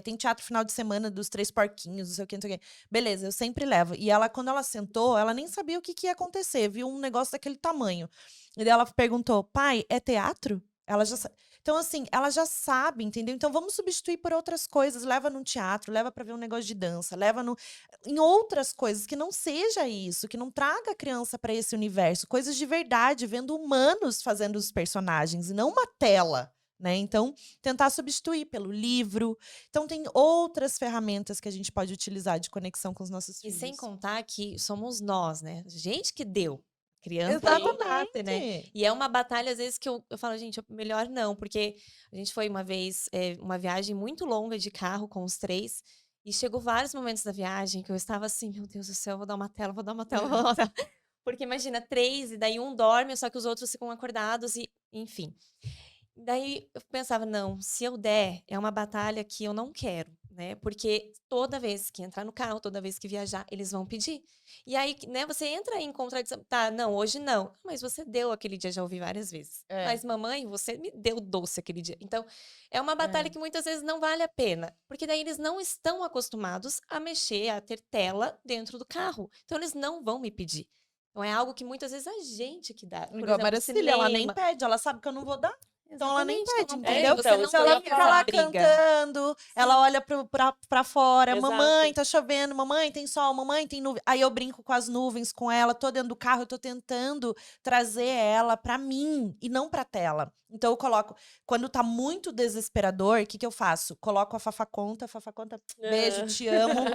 Tem teatro final de semana dos Três Porquinhos, não sei o que, não sei o que. Beleza, eu sempre levo. E ela, quando ela sentou, ela nem sabia o que, que ia acontecer. Viu um negócio daquele tamanho. E daí ela perguntou, pai, é teatro? Ela já Então, assim, ela já sabe, entendeu? Então, vamos substituir por outras coisas. Leva num teatro, leva para ver um negócio de dança, em outras coisas, que não seja isso, que não traga a criança para esse universo. Coisas de verdade, vendo humanos fazendo os personagens, e não uma tela. Né? Então, tentar substituir pelo livro. Então, tem outras ferramentas que a gente pode utilizar de conexão com os nossos
E
filhos.
sem contar que somos nós, né? Gente que deu. Criança não nasce, né?
Exatamente.
E é uma batalha, às vezes, que eu falo, gente, melhor não, porque a gente foi uma vez, uma viagem muito longa de carro com os 3, e chegou vários momentos da viagem que eu estava assim, meu Deus do céu, vou dar uma tela, vou dar uma tela, vou dar uma tela. Porque imagina, 3, e daí um dorme, só que os outros ficam acordados, e enfim. Daí eu pensava, não, se eu der, é uma batalha que eu não quero, né? Porque toda vez que entrar no carro, toda vez que viajar, eles vão pedir. E aí, né, você entra em contradição. Tá, não, hoje não. Mas você deu aquele dia, já ouvi várias vezes.
É.
Mas, mamãe, você me deu doce aquele dia. Então, é uma batalha que muitas vezes não vale a pena. Porque daí eles não estão acostumados a mexer, a ter tela dentro do carro. Então, eles não vão me pedir. Então, é algo que muitas vezes a gente que dá. Por
Igual a
exemplo,
Maracília, ela nem
cinema.
pede, ela sabe que eu não vou dar. Então ela nem
Exatamente,
pede,
então não
entendeu?
pede, você não
isso
Se ela
eu ia
tem
fica
essa
lá
falar.
briga.
cantando, ela olha pra fora,
Exato.
mamãe, tá chovendo, mamãe, tem sol, mamãe, tem nuvem. Aí eu brinco com as nuvens com ela, tô dentro do carro, eu tô tentando trazer ela pra mim e não pra tela. Então eu coloco, quando tá muito desesperador, o que que eu faço? Coloco a Fafá Conta, beijo, te amo,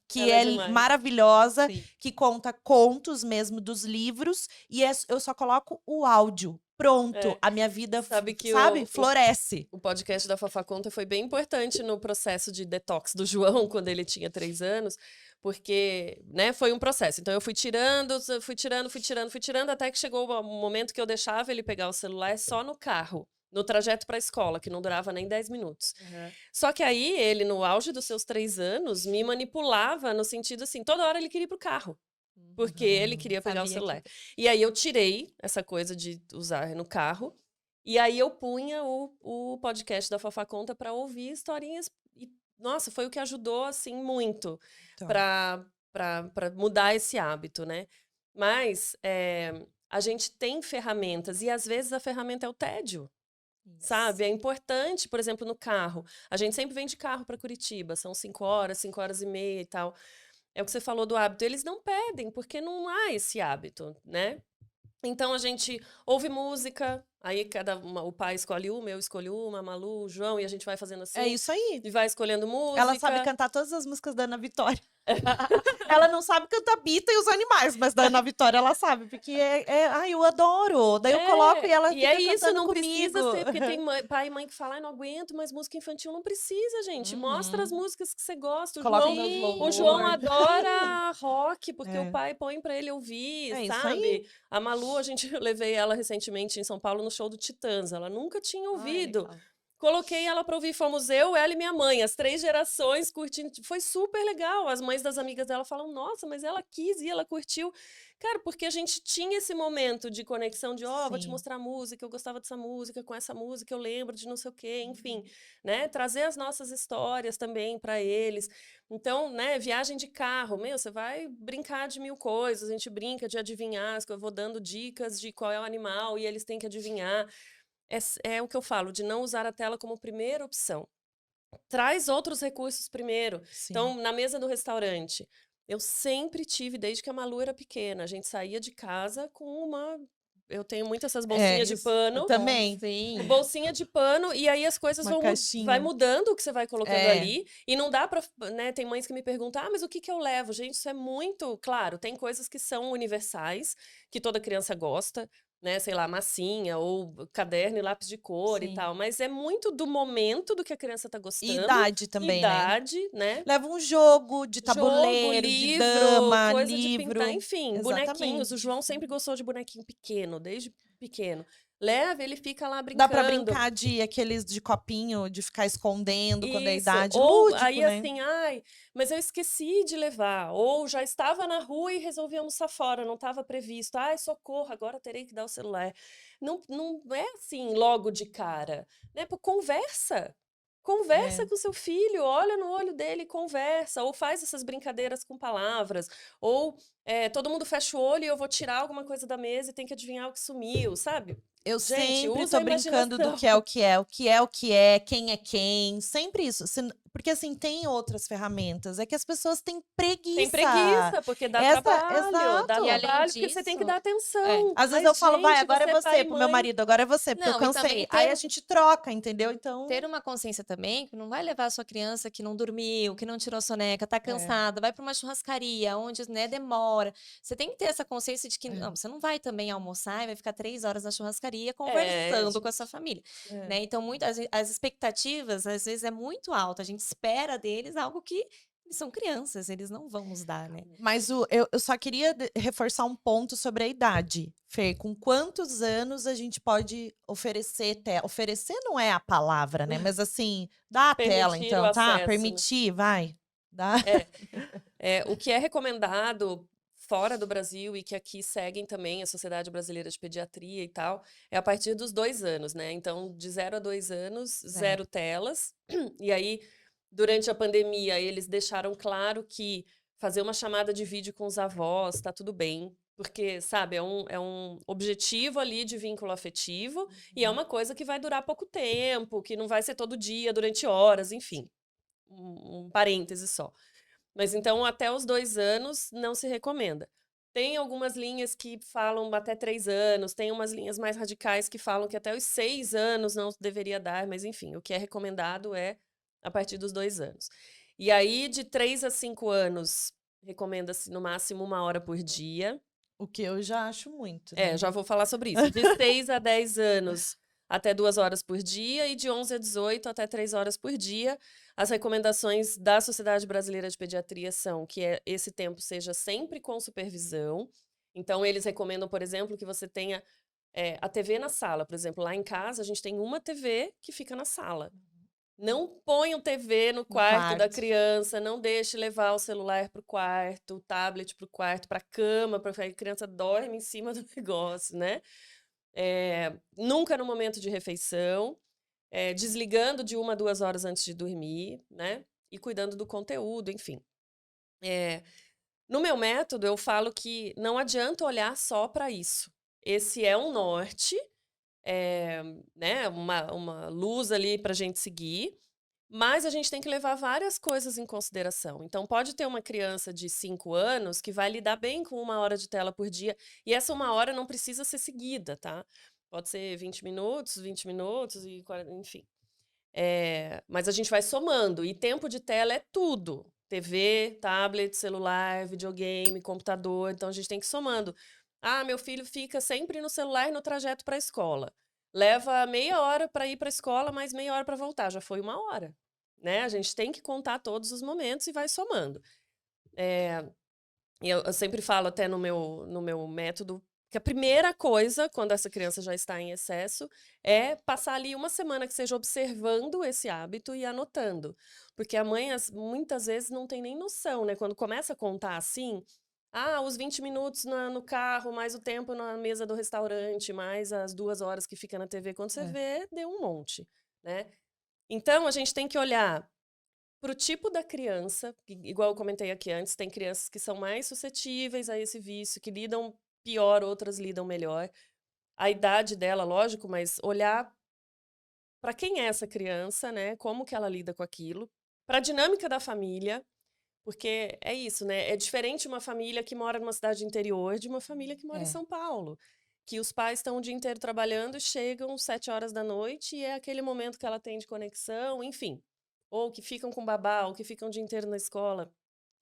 que
Ela é
é
demais.
maravilhosa,
Sim.
que conta contos mesmo dos livros, e eu só coloco o áudio. pronto,
É.
a minha vida,
Sabe que
floresce.
o podcast da Fafá Conta foi bem importante no processo de detox do João, quando ele tinha 3 anos, porque, né, foi um processo. Então eu fui tirando, até que chegou o momento que eu deixava ele pegar o celular só no carro, no trajeto para a escola, que não durava nem 10 minutos. Só que aí ele, no auge dos seus 3 anos, me manipulava no sentido assim, toda hora ele queria ir pro carro. Porque ele queria pegar o
Sabia
celular.
que-
E aí eu tirei essa coisa de usar no carro. E aí eu punha o podcast da Fafá Conta para ouvir historinhas. E, nossa, foi o que ajudou, assim, muito
Então.
para mudar esse hábito, né? Mas a gente tem ferramentas e às vezes a ferramenta é o tédio. Sabe? É importante, por exemplo, no carro. A gente sempre vem de carro para Curitiba, são 5 horas, 5 horas e meia e tal. É o que você falou do hábito. Eles não pedem, porque não há esse hábito, né? Então a gente ouve música, aí o pai escolhe uma, eu escolho uma, a Malu, o João, e a gente vai fazendo assim.
É isso aí.
E vai escolhendo música.
Ela sabe cantar todas as músicas da Ana Vitória. Ela não sabe cantar Bita e os animais, mas da Ana Vitória ela sabe, porque ai, eu adoro. Daí eu coloco e ela
e
fica
é isso,
cantando
não
comigo.
precisa ser, porque tem pai e mãe que falam, não aguento mais música infantil, não precisa, gente. Mostra as músicas que você gosta.
Coloca
O
meus
João,
louvor.
o João adora rock, porque
É.
o pai põe pra ele ouvir,
É isso
sabe?
aí.
A Malu, eu levei ela recentemente em São Paulo no show do Titãs, ela nunca tinha ouvido. Coloquei ela pra ouvir, fomos eu, ela e minha mãe, as 3 gerações curtindo. Foi super legal. As mães das amigas dela falam, nossa, mas ela quis e ela curtiu. Cara, porque a gente tinha esse momento de conexão de, vou te
Sim.
mostrar a música, eu gostava dessa música, com essa música eu lembro de não sei o quê, enfim, né? Trazer as nossas histórias também para eles. Então, né, viagem de carro, você vai brincar de 1000 coisas, a gente brinca de adivinhar, eu vou dando dicas de qual é o animal e eles têm que adivinhar. É o que eu falo, de não usar a tela como primeira opção. Traz outros recursos primeiro.
Sim.
Então, na mesa do restaurante, eu sempre tive, desde que a Malu era pequena, a gente saía de casa com uma... Eu tenho muito essas bolsinhas de pano.
Eu também.
Sim.
Bolsinha de pano, e aí as coisas
Uma caixinha.
vai mudando o que você vai colocando
É.
ali. E não dá pra, né, tem mães que me perguntam, mas o que eu levo? Gente, isso é muito... Claro, tem coisas que são universais, que toda criança gosta, né, sei lá, massinha, ou caderno e lápis de cor
Sim.
e tal. Mas é muito do momento do que a criança tá gostando.
E idade também,
Idade, né?
Leva um jogo de tabuleiro,
Jogo,
de dama,
coisa
livro.
de pintar, enfim, bonequinhos.
Exatamente.
O João sempre gostou de bonequinho pequeno, desde pequeno. Leva, ele fica lá brincando.
Dá pra brincar de aqueles de copinho, de ficar escondendo quando é
Isso.
idade.
Ou
Lúdico,
aí
né?
assim, mas eu esqueci de levar. Ou já estava na rua e resolvi almoçar fora, não estava previsto. Socorro, agora terei que dar o celular. Não é assim logo de cara, né? Pô, conversa. Conversa com seu filho, olha no olho dele, conversa, ou faz essas brincadeiras com palavras, ou todo mundo fecha o olho e eu vou tirar alguma coisa da mesa e tem que adivinhar o que sumiu, sabe?
Eu
Gente,
sempre
usa
tô
a
brincando do
imaginação.
que é o que é, o que é o que é, quem é quem. Sempre isso. Porque assim, tem outras ferramentas. É que as pessoas têm preguiça.
Tem preguiça, porque dá
Essa-
trabalho,
exato.
dá
E além
trabalho, porque você tem que
disso,
dar atenção.
Às vezes
Mas,
eu falo, vai,
gente,
agora é
pai
você,
e
pro meu
mãe.
marido, agora é você, porque
Não,
eu
e também
cansei. Aí
ter-
a gente troca, entendeu? Então.
ter uma consciência também que não vai levar a sua criança que não dormiu, que não tirou soneca, tá cansada, vai para uma churrascaria onde, né, demora. Você tem que ter essa consciência de que não, você não vai também almoçar e vai ficar 3 horas na churrascaria conversando com a sua família, né? Então, as expectativas às vezes é muito alta. A gente espera deles algo que eles são crianças, eles não vão nos dar, né?
Mas eu só queria reforçar um ponto sobre a idade. Fê, com quantos anos a gente pode oferecer tela? Oferecer não é a palavra, né? Mas assim, dá a tela,
Permitir
então,
o
tá?
acesso, né?
Permitir, vai. Dá.
O que é recomendado fora do Brasil e que aqui seguem também a Sociedade Brasileira de Pediatria e tal, é a partir dos 2 anos, né? Então, de 0 a 2 anos, 0 telas. E aí, durante a pandemia, eles deixaram claro que fazer uma chamada de vídeo com os avós tá tudo bem. Porque, sabe, é um objetivo ali de vínculo afetivo e é uma coisa que vai durar pouco tempo, que não vai ser todo dia, durante horas, enfim. Um parêntese só. Mas então, até os 2 anos, não se recomenda. Tem algumas linhas que falam até 3 anos, tem umas linhas mais radicais que falam que até os 6 anos não deveria dar, mas enfim, o que é recomendado é a partir dos 2 anos. E aí, de 3 a 5 anos, recomenda-se no máximo 1 hora por dia.
O que eu já acho muito, né?
Já vou falar sobre isso. De 6 a 10 anos, até 2 horas por dia, e de 11 a 18, até 3 horas por dia. As recomendações da Sociedade Brasileira de Pediatria são que esse tempo seja sempre com supervisão. Então, eles recomendam, por exemplo, que você tenha a TV na sala. Por exemplo, lá em casa, a gente tem uma TV que fica na sala. Não ponham TV no quarto da criança, não deixe levar o celular para o quarto, o tablet para o quarto, para a cama, para que a criança dorme em cima do negócio, né? Nunca no momento de refeição, desligando de 1 a 2 horas antes de dormir, né? E cuidando do conteúdo, enfim. No meu método, eu falo que não adianta olhar só para isso. Esse é um norte, né, uma luz ali para a gente seguir, mas a gente tem que levar várias coisas em consideração. Então, pode ter uma criança de 5 anos que vai lidar bem com 1 hora de tela por dia, e essa 1 hora não precisa ser seguida, tá? Pode ser 20 minutos e 40, enfim. Mas a gente vai somando, e tempo de tela é tudo. TV, tablet, celular, videogame, computador, então a gente tem que ir somando. Meu filho fica sempre no celular no trajeto para a escola. Leva meia hora para ir para a escola, mais meia hora para voltar. Já foi 1 hora, né? A gente tem que contar todos os momentos e vai somando. Eu sempre falo até no meu método que a primeira coisa, quando essa criança já está em excesso, é passar ali 1 semana que seja observando esse hábito e anotando. Porque a mãe, muitas vezes, não tem nem noção, né? Quando começa a contar assim, os 20 minutos no carro, mais o tempo na mesa do restaurante, mais as 2 horas que fica na TV. Quando você vê, deu um monte, né? Então, a gente tem que olhar para o tipo da criança, igual eu comentei aqui antes, tem crianças que são mais suscetíveis a esse vício, que lidam pior, outras lidam melhor. A idade dela, lógico, mas olhar para quem é essa criança, né? Como que ela lida com aquilo, para a dinâmica da família, porque é isso, né? É diferente uma família que mora numa cidade interior de uma família que mora em São Paulo. Que os pais estão o dia inteiro trabalhando, chegam 7 horas da noite e é aquele momento que ela tem de conexão, enfim. Ou que ficam com babá, ou que ficam o dia inteiro na escola.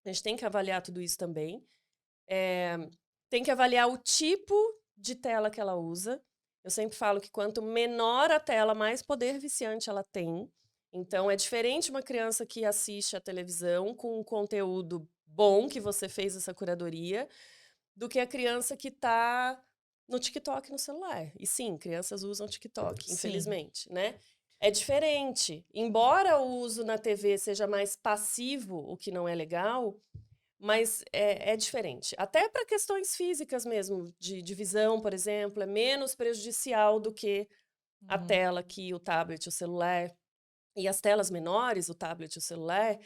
A gente tem que avaliar tudo isso também. Tem que avaliar o tipo de tela que ela usa. Eu sempre falo que quanto menor a tela, mais poder viciante ela tem. Então, é diferente uma criança que assiste a televisão com um conteúdo bom, que você fez essa curadoria, do que a criança que está no TikTok no celular. E sim, crianças usam TikTok, infelizmente, né? É diferente. Embora o uso na TV seja mais passivo, o que não é legal, mas é diferente. Até para questões físicas mesmo, de visão, por exemplo, é menos prejudicial do que a tela que o tablet, o celular. E as telas menores, o tablet e o celular,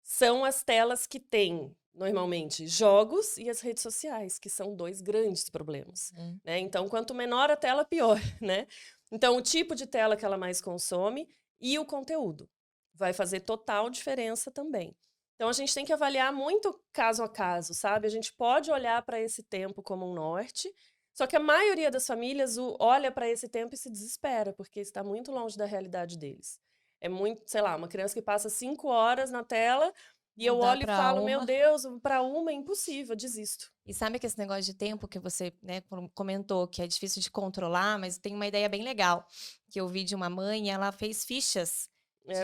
são as telas que têm, normalmente, jogos e as redes sociais, que são 2 grandes problemas, né? Então, quanto menor a tela, pior, né? Então, o tipo de tela que ela mais consome e o conteúdo vai fazer total diferença também. Então, a gente tem que avaliar muito caso a caso, sabe? A gente pode olhar para esse tempo como um norte, só que a maioria das famílias olha para esse tempo e se desespera, porque está muito longe da realidade deles. É muito, sei lá, uma criança que passa 5 horas na tela e eu olho e falo, meu Deus, para uma é impossível, desisto.
E sabe que esse negócio de tempo que você, né, comentou, que é difícil de controlar, mas tem uma ideia bem legal, que eu vi de uma mãe, ela fez fichas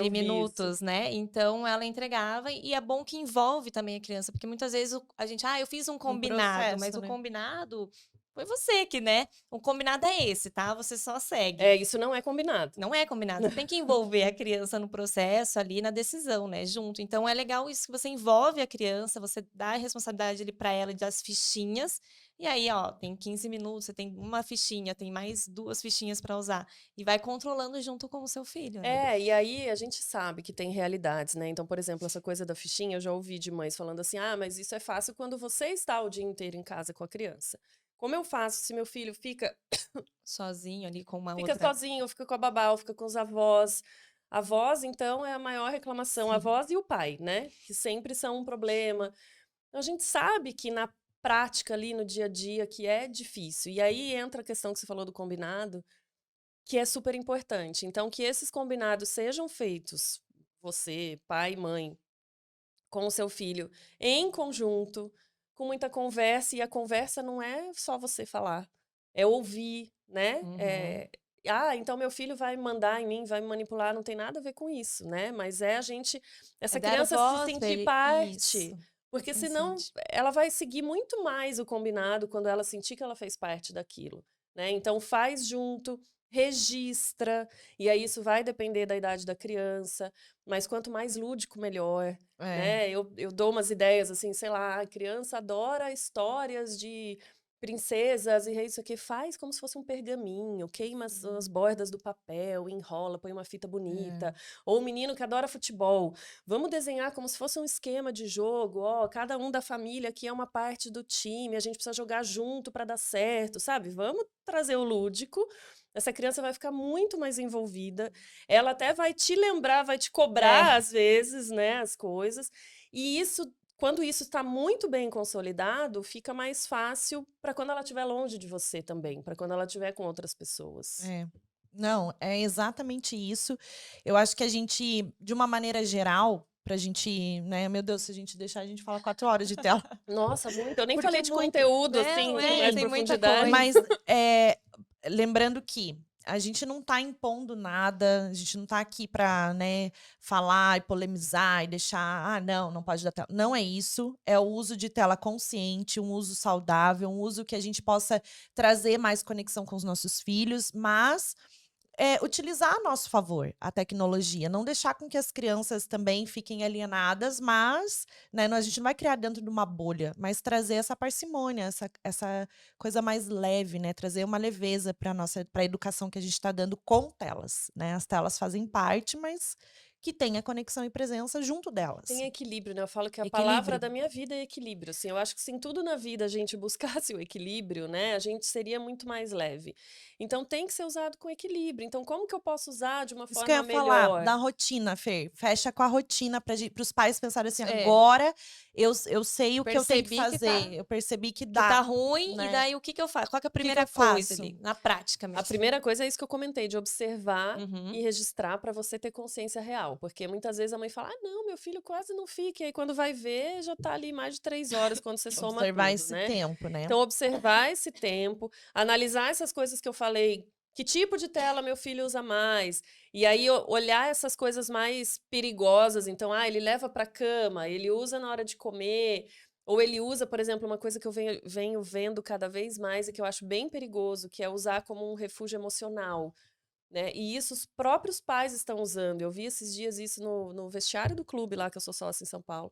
de minutos, né? Então ela entregava e é bom que envolve também a criança, porque muitas vezes a gente, eu fiz um combinado,
processo,
mas o
né?
combinado foi você que, né? O combinado é esse, tá? Você só segue.
Isso não é combinado.
Não é combinado. Você tem que envolver a criança no processo ali, na decisão, né? Junto. Então é legal isso que você envolve a criança, você dá a responsabilidade ali para ela das fichinhas. E aí, ó, tem 15 minutos, você tem uma fichinha, tem mais 2 fichinhas para usar. E vai controlando junto com o seu filho, né?
E aí a gente sabe que tem realidades, né? Então, por exemplo, essa coisa da fichinha, eu já ouvi de mães falando assim: mas isso é fácil quando você está o dia inteiro em casa com a criança. Como eu faço se meu filho fica
Sozinho ali com uma
fica
outra.
sozinho, fica com a babá, ou fica com os avós? Avós, então, é a maior reclamação. A avós e o pai, né? Que sempre são um problema. Então, a gente sabe que na prática ali, no dia a dia, que é difícil. E aí entra a questão que você falou do combinado, que é super importante. Então, que esses combinados sejam feitos, você, pai e mãe, com o seu filho, em conjunto, com muita conversa, e a conversa não é só você falar, é ouvir, né? Então meu filho vai mandar em mim, vai me manipular, não tem nada a ver com isso, né? Mas é a gente,
É
essa
dar
criança se
voz pra
sentir
ele.
parte,
Isso.
porque
Sim,
senão
sente.
ela vai seguir muito mais o combinado quando ela sentir que ela fez parte daquilo, né? Então faz junto, registra, e aí isso vai depender da idade da criança, mas quanto mais lúdico, melhor, né? Eu dou umas ideias assim, sei lá, a criança adora histórias de princesas e reis, isso aqui, faz como se fosse um pergaminho, queima as bordas do papel, enrola, põe uma fita bonita. Ou o menino que adora futebol, vamos desenhar como se fosse um esquema de jogo, ó, cada um da família aqui é uma parte do time, a gente precisa jogar junto para dar certo, sabe? Vamos trazer o lúdico. Essa criança vai ficar muito mais envolvida. Ela até vai te lembrar, vai te cobrar às vezes, né, as coisas. E isso, quando isso está muito bem consolidado, fica mais fácil para quando ela estiver longe de você também, para quando ela estiver com outras pessoas.
Não, é exatamente isso. Eu acho que a gente, de uma maneira geral, pra gente, né? Meu Deus, se a gente deixar, a gente fala 4 horas de tela.
Nossa, muito. Eu nem
Porque
falei
é
de
muito.
conteúdo,
Não,
assim, com
é,
mais
tem muita
profundidade.
coisa.
Mas lembrando que a gente não tá impondo nada, a gente não tá aqui pra, né, falar e polemizar e deixar, não pode dar tela. Não é isso. É o uso de tela consciente, um uso saudável, um uso que a gente possa trazer mais conexão com os nossos filhos, mas utilizar a nosso favor a tecnologia, não deixar com que as crianças também fiquem alienadas, mas, né, a gente não vai criar dentro de uma bolha, mas trazer essa parcimônia, essa coisa mais leve, né, trazer uma leveza para a educação que a gente está dando com telas, né? As telas fazem parte, mas que tenha conexão e presença junto delas.
Tem equilíbrio, né? Eu falo que a
Equilíbrio.
palavra da minha vida é equilíbrio. Assim, eu acho que se em tudo na vida a gente buscasse o equilíbrio, né, a gente seria muito mais leve. Então tem que ser usado com equilíbrio. Então como que eu posso usar de uma
Isso que eu
forma
ia falar,
melhor?
da rotina, Fer. Fecha com a rotina para os pais pensarem assim,
É.
agora eu sei o que eu tenho que
Percebi que tá-
fazer. Eu percebi que
Que
dá.
tá ruim, e
né?
daí o que que eu faço? Qual que é a
que
primeira
eu
coisa
faço?
ali? Na prática
A
mesmo.
primeira coisa é isso que eu comentei, de observar
Uhum.
e registrar para você ter consciência real. Porque muitas vezes a mãe fala, não, meu filho quase não fica. E aí quando vai ver, já tá ali mais de 3 horas quando você soma
Observar
tudo,
esse
né?
tempo, né?
Então, observar esse tempo, analisar essas coisas que eu falei. Que tipo de tela meu filho usa mais? E aí, olhar essas coisas mais perigosas. Então, ele leva para a cama, ele usa na hora de comer, ou ele usa, por exemplo, uma coisa que eu venho vendo cada vez mais e que eu acho bem perigoso, que é usar como um refúgio emocional. Né? E isso os próprios pais estão usando. Eu vi esses dias isso no vestiário do clube lá, que eu sou sócia em São Paulo.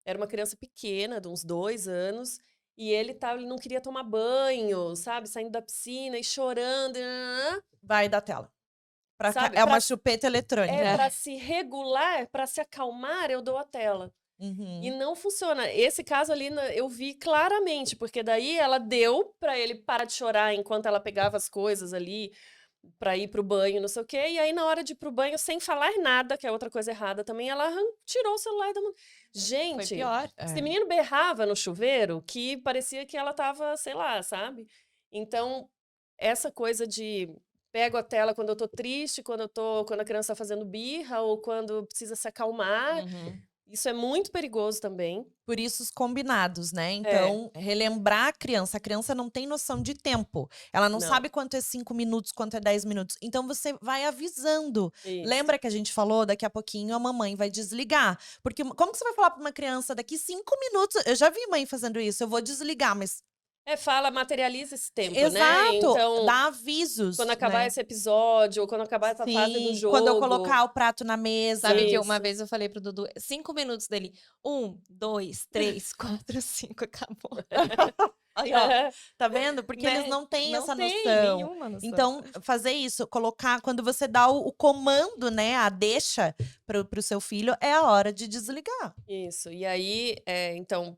Era uma criança pequena, de uns 2 anos, e ele não queria tomar banho, sabe? Saindo da piscina e chorando.
Vai da tela.
Sabe?
É uma chupeta eletrônica.
Para se regular, para se acalmar, eu dou a tela. E
Uhum.
não funciona. Esse caso ali eu vi claramente, porque daí ela deu para ele parar de chorar enquanto ela pegava as coisas ali para ir pro banho, não sei o quê. E aí, na hora de ir pro banho, sem falar nada, que é outra coisa errada também, ela tirou o celular da mão.
Foi
Gente,
pior.
esse menino berrava no chuveiro que parecia que ela tava, sei lá, sabe? Então, essa coisa de pego a tela quando eu tô triste, quando a criança tá fazendo birra ou quando precisa se acalmar,
Uhum.
isso é muito perigoso também.
Por isso os combinados, né? Então, relembrar a criança não tem noção de tempo. Ela não
Não.
sabe quanto é 5 minutos, quanto é 10 minutos. Então, você vai avisando.
Isso.
Lembra que a gente falou, daqui a pouquinho a mamãe vai desligar. Porque como que você vai falar pra uma criança daqui 5 minutos? Eu já vi mãe fazendo isso, eu vou desligar, mas
Materializa esse tempo, né?
exato,
Então,
dá avisos,
quando acabar
né?
esse episódio, ou quando acabar essa fase do
Sim,
jogo.
quando eu colocar o prato na mesa.
Sabe que
Isso.
uma vez eu falei pro Dudu, 5 minutos dele. 1, 2, 3, 4, 5, acabou.
Aí, ó, tá vendo? Porque
Né?
eles não têm
Não
essa
tem
noção.
nenhuma noção.
Então, fazer isso, colocar, quando você dá o comando, né, a deixa pro seu filho, é a hora de desligar.
Isso. E aí, então,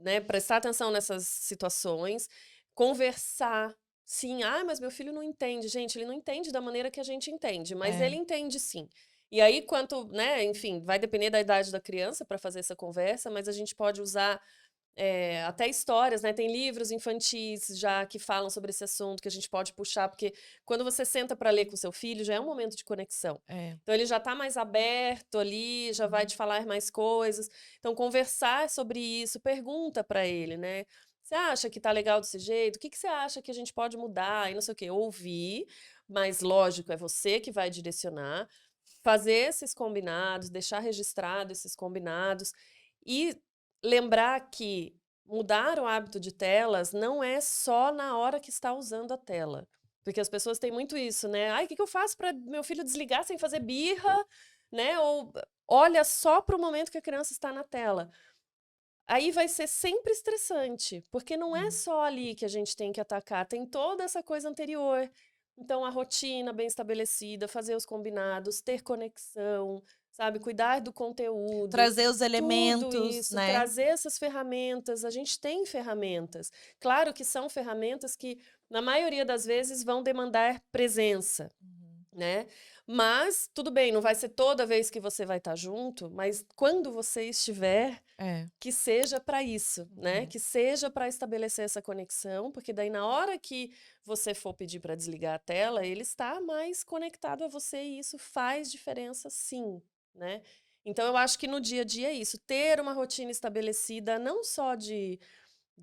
né, prestar atenção nessas situações, conversar. Sim, mas meu filho não entende. Gente, ele não entende da maneira que a gente entende, mas ele entende sim. E aí, né, enfim, vai depender da idade da criança para fazer essa conversa, mas a gente pode usar até histórias, né? Tem livros infantis já que falam sobre esse assunto, que a gente pode puxar, porque quando você senta para ler com seu filho, já é um momento de conexão.
É.
Então, ele já está mais aberto ali, já vai te falar mais coisas. Então, conversar sobre isso, pergunta para ele, né? Você acha que tá legal desse jeito? O que você acha que a gente pode mudar? E não sei o quê. Ouvir, mas lógico, é você que vai direcionar. Fazer esses combinados, deixar registrado esses combinados e lembrar que mudar o hábito de telas não é só na hora que está usando a tela. Porque as pessoas têm muito isso, né? Ai, o que eu faço para meu filho desligar sem fazer birra, né? Ou olha só para o momento que a criança está na tela. Aí vai ser sempre estressante, porque não é só ali que a gente tem que atacar, tem toda essa coisa anterior. Então, a rotina bem estabelecida, fazer os combinados, ter conexão, sabe? Cuidar do conteúdo.
Trazer os
Tudo
elementos,
isso,
né?
trazer essas ferramentas. A gente tem ferramentas. Claro que são ferramentas que, na maioria das vezes, vão demandar presença, né? Mas, tudo bem, não vai ser toda vez que você vai estar junto, mas quando você estiver,
É.
que seja para isso, né? Que seja para estabelecer essa conexão, porque daí na hora que você for pedir para desligar a tela, ele está mais conectado a você e isso faz diferença, sim, né? Então eu acho que no dia a dia é isso, ter uma rotina estabelecida, não só de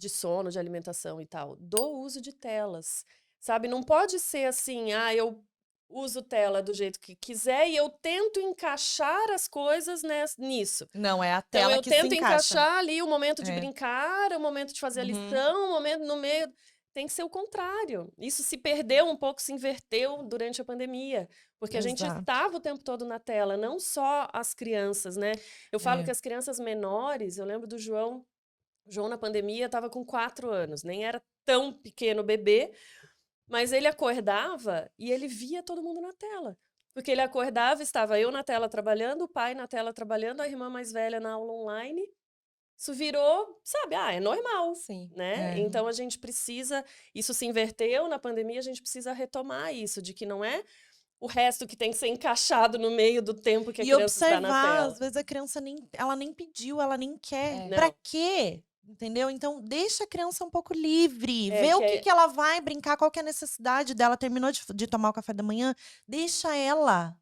sono, de alimentação e tal, do uso de telas, sabe? Não pode ser assim, eu uso tela do jeito que quiser e eu tento encaixar as coisas nisso.
Não, é a
Então,
tela
eu
que se
tento
encaixa.
encaixar ali o momento de
É.
brincar, o momento de fazer a
Uhum.
lição, o momento no meio. Tem que ser o contrário. Isso se perdeu um pouco, se inverteu durante a pandemia. Porque a gente
Exato.
estava o tempo todo na tela, não só as crianças, né? Eu falo
É.
que as crianças menores, eu lembro do João. O João, na pandemia, estava com 4 anos. Nem era tão pequeno bebê, mas ele acordava e ele via todo mundo na tela. Porque ele acordava, estava eu na tela trabalhando, o pai na tela trabalhando, a irmã mais velha na aula online. Isso virou, sabe, é normal,
Sim.
né?
É.
Então a gente precisa, isso se inverteu na pandemia, a gente precisa retomar isso, de que não é o resto que tem que ser encaixado no meio do tempo que a
E
criança está na
observar,
tela.
às vezes a criança ela nem pediu, ela nem quer.
É.
Pra
Não.
quê? Entendeu? Então, deixa a criança um pouco livre.
É,
Vê o
que
que ela vai brincar, qual que é a necessidade dela. Terminou de tomar o café da manhã, deixa ela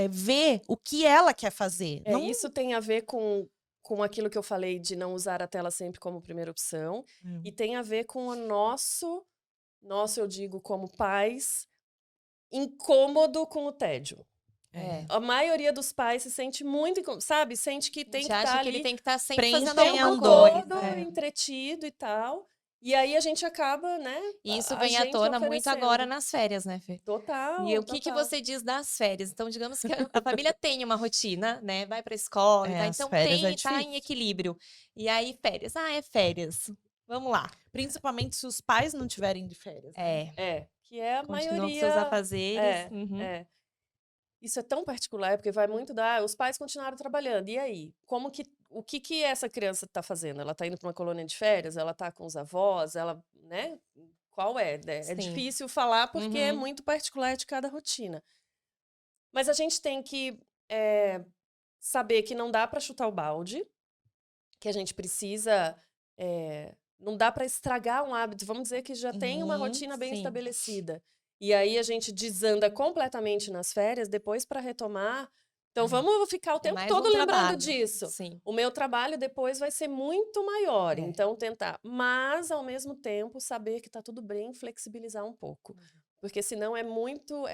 ver o que ela quer fazer. Não...
Isso tem a ver com aquilo que eu falei de não usar a tela sempre como primeira opção. E tem a ver com o nosso, eu digo como pais, incômodo com o tédio.
É.
A maioria dos pais se sente muito, sabe? Sente que
A
tem
gente
que
acha
estar
que ele
ali
tem que estar sempre fazendo
preenchendo.
alguma coisa.
todo
É.
entretido e tal. E aí a gente acaba, né?
E isso
a
vem à
gente
tona muito agora
oferecendo.
nas férias, né, Fê?
Total,
E o que
total.
você diz das férias? Então, digamos que a família tem uma rotina, né? Vai pra escola e tal.
As
Então,
férias é
tá em
difícil.
equilíbrio. E aí, férias. É férias. Vamos lá.
Principalmente se os pais não tiverem de férias. Né?
Que é a
Continua com
maioria.
seus afazeres.
Isso é tão particular, porque vai muito os pais continuaram trabalhando. E aí? O que essa criança está fazendo? Ela está indo para uma colônia de férias? Ela está com os avós? Ela, né? Qual é? É
Sim.
difícil falar porque é
Uhum.
muito particular de cada rotina. Mas a gente tem que saber que não dá para chutar o balde, que a gente precisa. Não dá para estragar um hábito. Vamos dizer que já tem uma rotina bem
sim.
estabelecida. E aí a gente desanda completamente nas férias, depois para retomar. Então vamos ficar o tempo
mais
todo
um
lembrando
trabalho.
disso.
Sim.
O meu trabalho depois vai ser muito maior,
É.
então tentar. Mas, ao mesmo tempo, saber que está tudo bem, flexibilizar um pouco. Porque senão é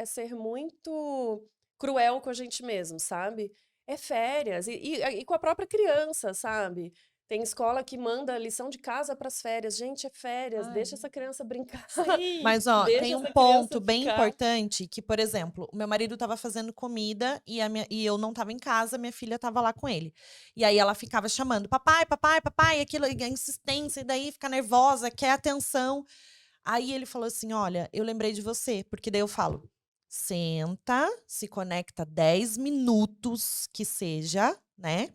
ser muito cruel com a gente mesmo, sabe? É férias. E com a própria criança, sabe? Tem escola que manda lição de casa para as férias. Gente, é férias,
Ai.
deixa essa criança brincar.
Sim.
Mas, ó,
Deixa
tem um
essa
ponto
criança
bem
ficar.
importante que, por exemplo, o meu marido estava fazendo comida e eu não estava em casa, minha filha estava lá com ele. E aí ela ficava chamando, papai, papai, papai, aquilo, e a insistência, e daí fica nervosa, quer atenção. Aí ele falou assim, olha, eu lembrei de você, porque daí eu falo, senta, se conecta 10 minutos que seja, né?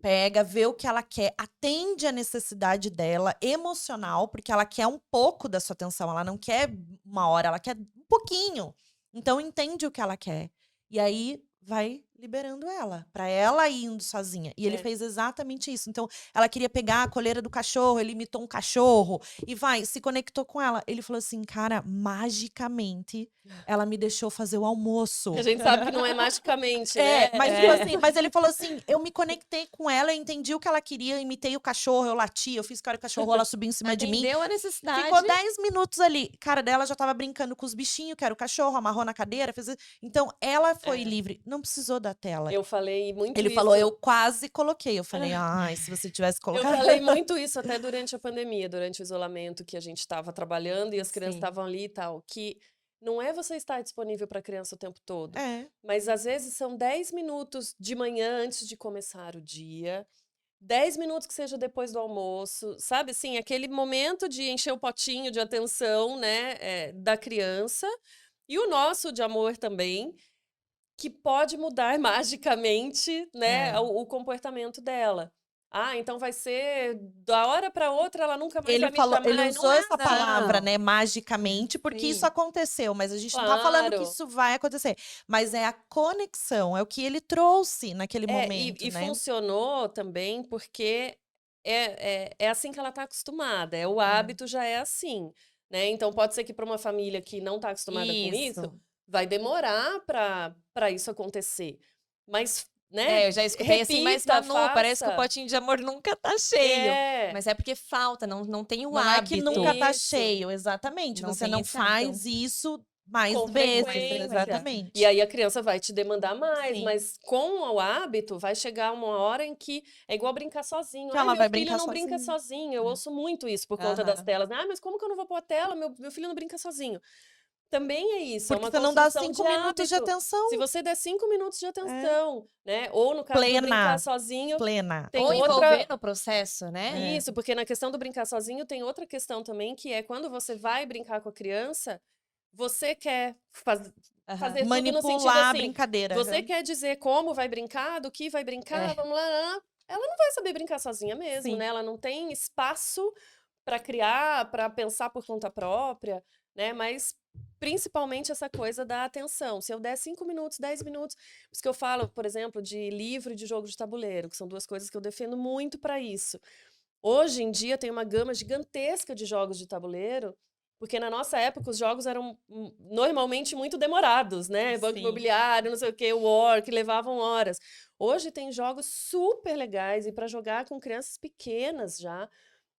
Pega, vê o que ela quer, atende a necessidade dela emocional, porque ela quer um pouco da sua atenção, ela não quer uma hora, ela quer um pouquinho. Então entende o que ela quer. E aí vai liberando ela, pra ela ir indo sozinha. E ele
É.
fez exatamente isso. Então, ela queria pegar a coleira do cachorro, ele imitou um cachorro e se conectou com ela. Ele falou assim, cara, magicamente, ela me deixou fazer o almoço.
A gente sabe que não é magicamente, né?
Mas, tipo assim, mas ele falou assim: eu me conectei com ela, eu entendi o que ela queria, eu imitei o cachorro, eu lati, eu fiz cara o cachorro, ela subiu em cima de mim.
Atendeu a necessidade.
Ficou 10 minutos ali. Cara dela já tava brincando com os bichinhos, que era o cachorro, amarrou na cadeira, fez. Então, ela foi
É.
livre. Não precisou da tela.
Eu falei muito
Ele
isso.
falou, eu quase coloquei. Eu falei, ai, se você tivesse
Eu
colocado.
falei muito isso até durante a pandemia, durante o isolamento que a gente estava trabalhando e as crianças
Sim.
estavam ali e tal, que não é você estar disponível para a criança o tempo todo,
É.
mas às vezes são 10 minutos de manhã antes de começar o dia, 10 minutos que seja depois do almoço, sabe assim, aquele momento de encher o potinho de atenção, né, da criança e o nosso de amor também, que pode mudar magicamente, né,
É.
o comportamento dela. Ah, então vai ser da hora para outra, ela nunca mais vai
Ele
me
falou,
chamar.
ele
Ai,
usou
não é
essa
assim.
palavra, né, magicamente, porque isso
Sim.
aconteceu, mas a gente não tá falando que
Claro.
isso vai acontecer. Mas é a conexão, é o que ele trouxe naquele momento,
E
né?
funcionou também porque é assim que ela está acostumada, o hábito já é assim, né? Então pode ser que para uma família que não está acostumada com isso,
Isso.
vai demorar para isso acontecer. Mas, né?
Eu já escutei assim, mas
repita,
Manu, parece que o
faça.
potinho de amor nunca tá cheio.
É.
Mas é porque falta, não tem o
Não é que
hábito.
nunca tá
Isso.
cheio, exatamente.
Não
Você
tem
não
esse hábito.
faz isso mais
Com
vezes,
frequência.
exatamente.
E aí a criança vai te demandar mais,
Sim.
mas com o hábito vai chegar uma hora em que é igual brincar sozinho.
Que
Ai,
ela
meu
vai
filho
brincar
não brinca
sozinho.
sozinho. Eu ouço muito isso por conta das
Aham.
telas. Ah, mas como que eu não vou pôr a tela? Meu filho não brinca sozinho. Também é isso, é
Porque
uma
você não dá
construção
5
de
minutos de
hábito.
atenção.
Se você der 5 minutos de atenção, né? Ou no caso do
Plena.
brincar sozinho,
Plena.
tem
Ou
outra...
envolver no processo, né?
Isso, porque na questão do brincar sozinho tem outra questão também, que é quando você vai brincar com a criança, você quer fazer tudo no sentido
Manipular a
assim,
brincadeira.
você
aham.
quer dizer como vai brincar, do que vai brincar, vamos lá. Ela não vai saber brincar sozinha mesmo,
Sim.
né? Ela não tem espaço para criar, para pensar por conta própria, né? Mas principalmente essa coisa da atenção. Se eu der 5 minutos, 10 minutos, por isso que eu falo, por exemplo, de livro e de jogo de tabuleiro, que são duas coisas que eu defendo muito para isso. Hoje em dia tem uma gama gigantesca de jogos de tabuleiro, porque na nossa época os jogos eram normalmente muito demorados, né? Banco
Sim.
Imobiliário, não sei o quê, War, que levavam horas. Hoje tem jogos super legais e para jogar com crianças pequenas já,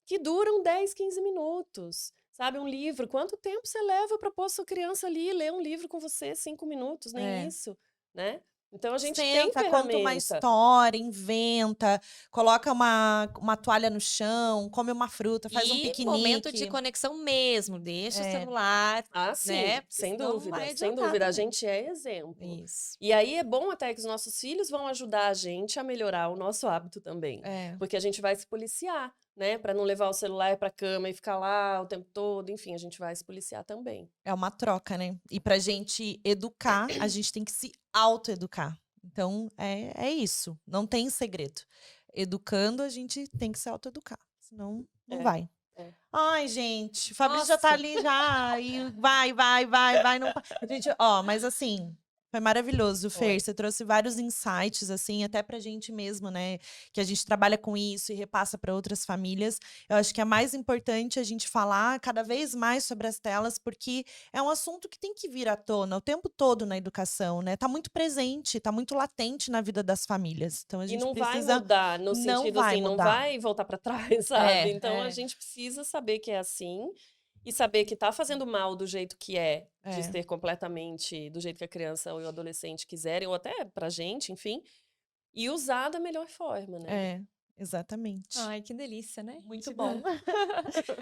que duram 10, 15 minutos. Sabe, um livro, quanto tempo você leva para pôr sua criança ali e ler um livro com você? 5 minutos, nem isso, né? Então a gente tem
Senta, conta uma
ferramenta.
história, inventa, coloca uma toalha no chão, come uma fruta, faz um
E
piquenique.
momento de conexão mesmo, deixa o celular,
Ah, sim,
né? Porque
sem
senão não
dúvida,
vai
sem
adiantar
dúvida. A
também.
gente é exemplo.
Isso.
E aí é bom até que os nossos filhos vão ajudar a gente a melhorar o nosso hábito também.
É.
Porque a gente vai se policiar, né? Para não levar o celular para cama e ficar lá o tempo todo. Enfim, a gente vai se policiar também.
É uma troca, né? E pra gente educar, a gente tem que se autoeducar. Então, é isso. Não tem segredo. Educando, a gente tem que se autoeducar. Senão, não vai. Ai, gente, o Fabrício já tá
Nossa.
ali já. E vai. Não... Gente, mas assim, foi maravilhoso, Fer.
Foi.
Você trouxe vários insights, assim, até pra gente mesmo, né? Que a gente trabalha com isso e repassa para outras famílias. Eu acho que é mais importante a gente falar cada vez mais sobre as telas, porque é um assunto que tem que vir à tona o tempo todo na educação, né? Tá muito presente, tá muito latente na vida das famílias. Então a
E
gente
não vai
precisa.
mudar, no
Não
sentido
vai
assim, não
mudar.
vai voltar para trás, sabe? Então a
é.
gente precisa saber que é assim e saber que tá fazendo mal do jeito que é, de
É.
ser completamente do jeito que a criança ou o adolescente quiserem, ou até pra gente, enfim, e usar da melhor forma, né?
É, exatamente.
Ai, que delícia, né?
Muito bom.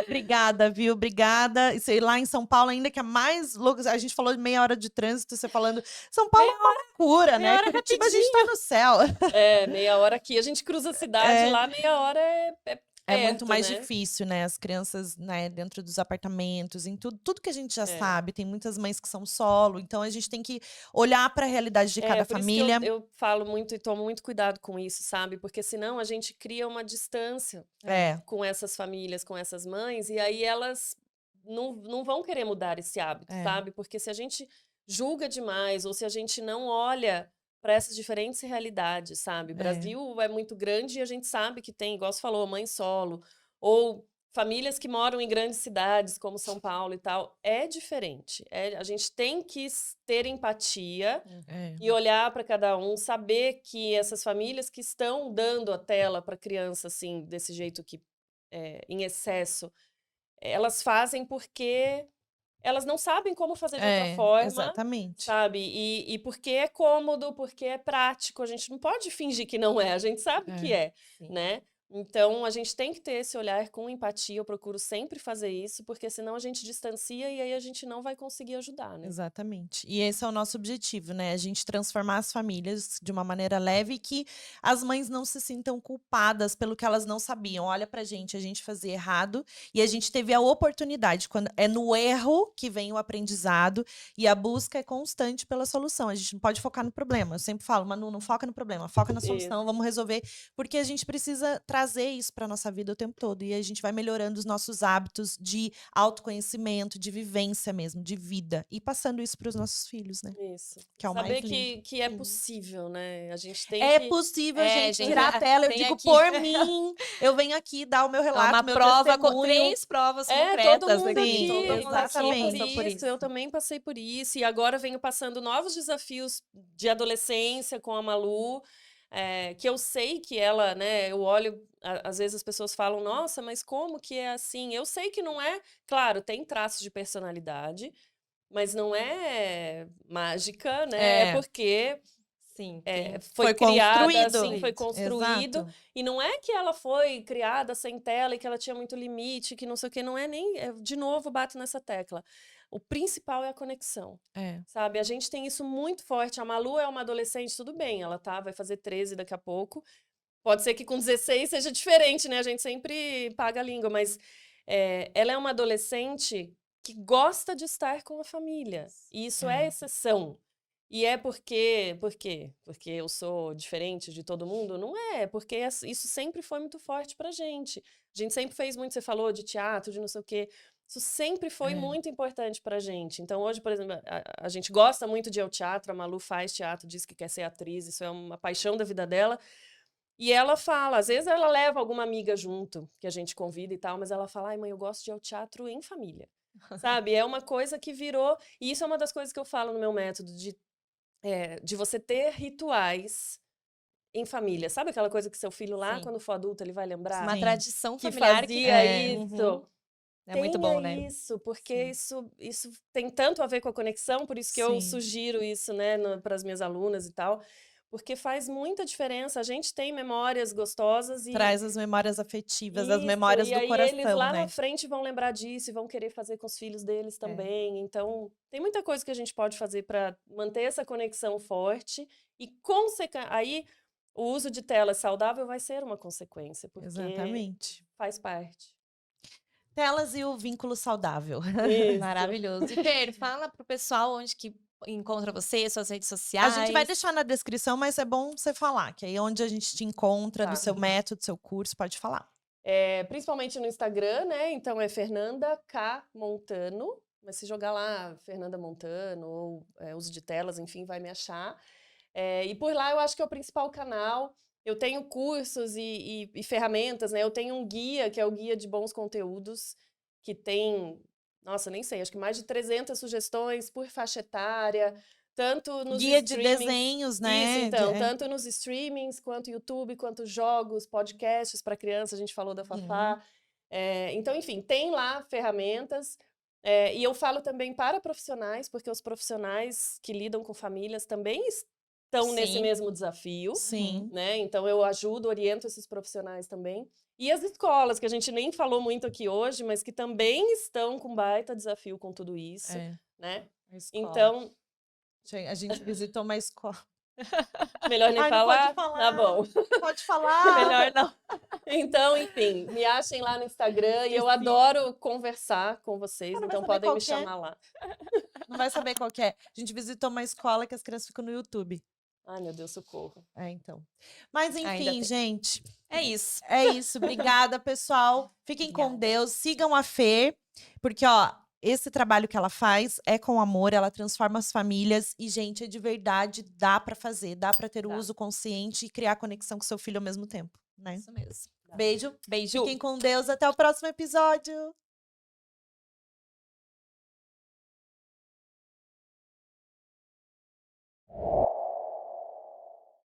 Obrigada, viu? Obrigada. E sei lá em São Paulo ainda que é mais louco. A gente falou de meia hora de trânsito, você falando. São Paulo é uma loucura, né?
meia hora
Curitiba a gente tá no céu.
É, meia hora aqui, a gente cruza a cidade, lá meia hora
É muito
perto,
mais
né?
difícil, né? As crianças, né, dentro dos apartamentos, em tudo que a gente já
É.
sabe. Tem muitas mães que são solo, então a gente tem que olhar para a realidade de cada
por
família.
isso que eu falo muito e tomo muito cuidado com isso, sabe? Porque senão a gente cria uma distância com essas famílias, com essas mães, e aí elas não vão querer mudar esse hábito, sabe? Porque se a gente julga demais, ou se a gente não olha para essas diferentes realidades, sabe? O Brasil é muito grande e a gente sabe que tem, igual você falou, mãe solo, ou famílias que moram em grandes cidades, como São Paulo e tal. É diferente. A gente tem que ter empatia e olhar para cada um, saber que essas famílias que estão dando a tela para criança, assim, desse jeito que em excesso, elas fazem porque elas não sabem como fazer de outra forma,
exatamente.
sabe? E porque é cômodo, porque é prático. A gente não pode fingir que não é, a gente sabe que é,
Sim.
né? Então, a gente tem que ter esse olhar com empatia. Eu procuro sempre fazer isso, porque senão a gente distancia e aí a gente não vai conseguir ajudar, né?
Exatamente. E esse é o nosso objetivo, né? A gente transformar as famílias de uma maneira leve e que as mães não se sintam culpadas pelo que elas não sabiam. Olha pra gente, a gente fazia errado e a gente teve a oportunidade. Quando é no erro que vem o aprendizado e a busca é constante pela solução. A gente não pode focar no problema. Eu sempre falo, Manu, não foca no problema, foca na solução, vamos resolver, porque a gente precisa trazer isso pra nossa vida o tempo todo e a gente vai melhorando os nossos hábitos de autoconhecimento, de vivência mesmo, de vida e passando isso para os nossos filhos, né?
Isso.
Que é o
Saber
mais lindo.
que é possível, né? A gente tem
É
que...
possível,
É,
gente, tirar a tela. Eu
tem
digo
aqui.
por mim. Eu venho aqui dar o meu
É
relato,
uma
meu
prova,
testemunho.
3 provas
todo
concretas
mundo
aqui.
Sim,
aqui,
Todo mundo aqui
exatamente.
passou por isso.
Eu também passei por isso. E agora venho passando novos desafios de adolescência com a Malu, que eu sei que ela, né? Eu olho, às vezes as pessoas falam, nossa, mas como que é assim? Eu sei que não é, claro, tem traços de personalidade, mas não é mágica, né? É porque
Sim,
foi criada
construído.
assim, foi construído.
Exato.
E não é que ela foi criada sem tela e que ela tinha muito limite, que não sei o que, não é nem. De novo, bato nessa tecla. O principal é a conexão. Sabe? A gente tem isso muito forte. A Malu é uma adolescente, tudo bem, ela vai fazer 13 daqui a pouco. Pode ser que com 16 seja diferente, né? A gente sempre paga a língua, mas ela é uma adolescente que gosta de estar com a família. E isso é exceção. E é por quê? Porque eu sou diferente de todo mundo? Não é, porque isso sempre foi muito forte pra gente. A gente sempre fez muito, você falou de teatro, de não sei o quê. Isso sempre foi muito importante pra gente. Então, hoje, por exemplo, a gente gosta muito de ir ao teatro, a Malu faz teatro, diz que quer ser atriz, isso é uma paixão da vida dela. E ela fala, às vezes ela leva alguma amiga junto, que a gente convida e tal, mas ela fala, ai mãe, eu gosto de ir ao teatro em família. Sabe? É uma coisa que virou... E isso é uma das coisas que eu falo no meu método, de você ter rituais em família. Sabe aquela coisa que seu filho lá,
Sim.
quando for adulto, ele vai lembrar?
Uma tradição
Que
familiar
fazia
Uhum.
isso.
É muito bom, né?
Isso, porque isso tem tanto a ver com a conexão, por isso que eu sugiro isso, né, para as minhas alunas e tal, porque faz muita diferença. A gente tem memórias gostosas e...
Traz as memórias afetivas, as memórias do coração,
eles lá
né?
na frente vão lembrar disso e vão querer fazer com os filhos deles também. Então, tem muita coisa que a gente pode fazer para manter essa conexão forte e, aí, o uso de tela saudável vai ser uma consequência, porque
Exatamente.
faz parte.
Telas e o vínculo saudável.
Isso.
Maravilhoso. E Fer, fala pro pessoal onde que encontra você, suas redes sociais.
A gente vai deixar na descrição, mas é bom você falar, que aí é onde a gente te encontra, do seu método, do seu curso, pode falar.
Principalmente no Instagram, né? Então é Fernanda K. Montano. Mas se jogar lá Fernanda Montano ou uso de telas, enfim, vai me achar. E por lá eu acho que é o principal canal. Eu tenho cursos e ferramentas, né? Eu tenho um guia, que é o Guia de Bons Conteúdos, que tem, nossa, nem sei, acho que mais de 300 sugestões por faixa etária, tanto nos
Guia de
streamings...
desenhos, né?
Isso, então, tanto nos streamings, quanto YouTube, quanto jogos, podcasts para criança, a gente falou da Fafá. Então, enfim, tem lá ferramentas. E eu falo também para profissionais, porque os profissionais que lidam com famílias também estão nesse mesmo desafio.
Sim.
Né? Então, eu ajudo, oriento esses profissionais também. E as escolas, que a gente nem falou muito aqui hoje, mas que também estão com baita desafio com tudo isso. Né? Então...
A gente visitou uma escola.
Melhor nem falar?
Não pode falar.
Tá bom.
Pode falar.
Melhor não.
Então, enfim, me achem lá no Instagram e eu adoro conversar com vocês, então podem me chamar lá.
Não vai saber qual que é. A gente visitou uma escola que as crianças ficam no YouTube.
Ai, meu Deus, socorro.
Então. Mas enfim, gente.
É isso.
É isso. Obrigada, pessoal. Fiquem com Deus. Sigam a Fer, porque, ó, esse trabalho que ela faz é com amor, ela transforma as famílias e, gente, é de verdade, dá pra fazer, dá pra ter o
Dá.
uso consciente e criar conexão com seu filho ao mesmo tempo, né?
Isso mesmo.
Beijo,
Beijo.
fiquem com Deus, até o próximo episódio!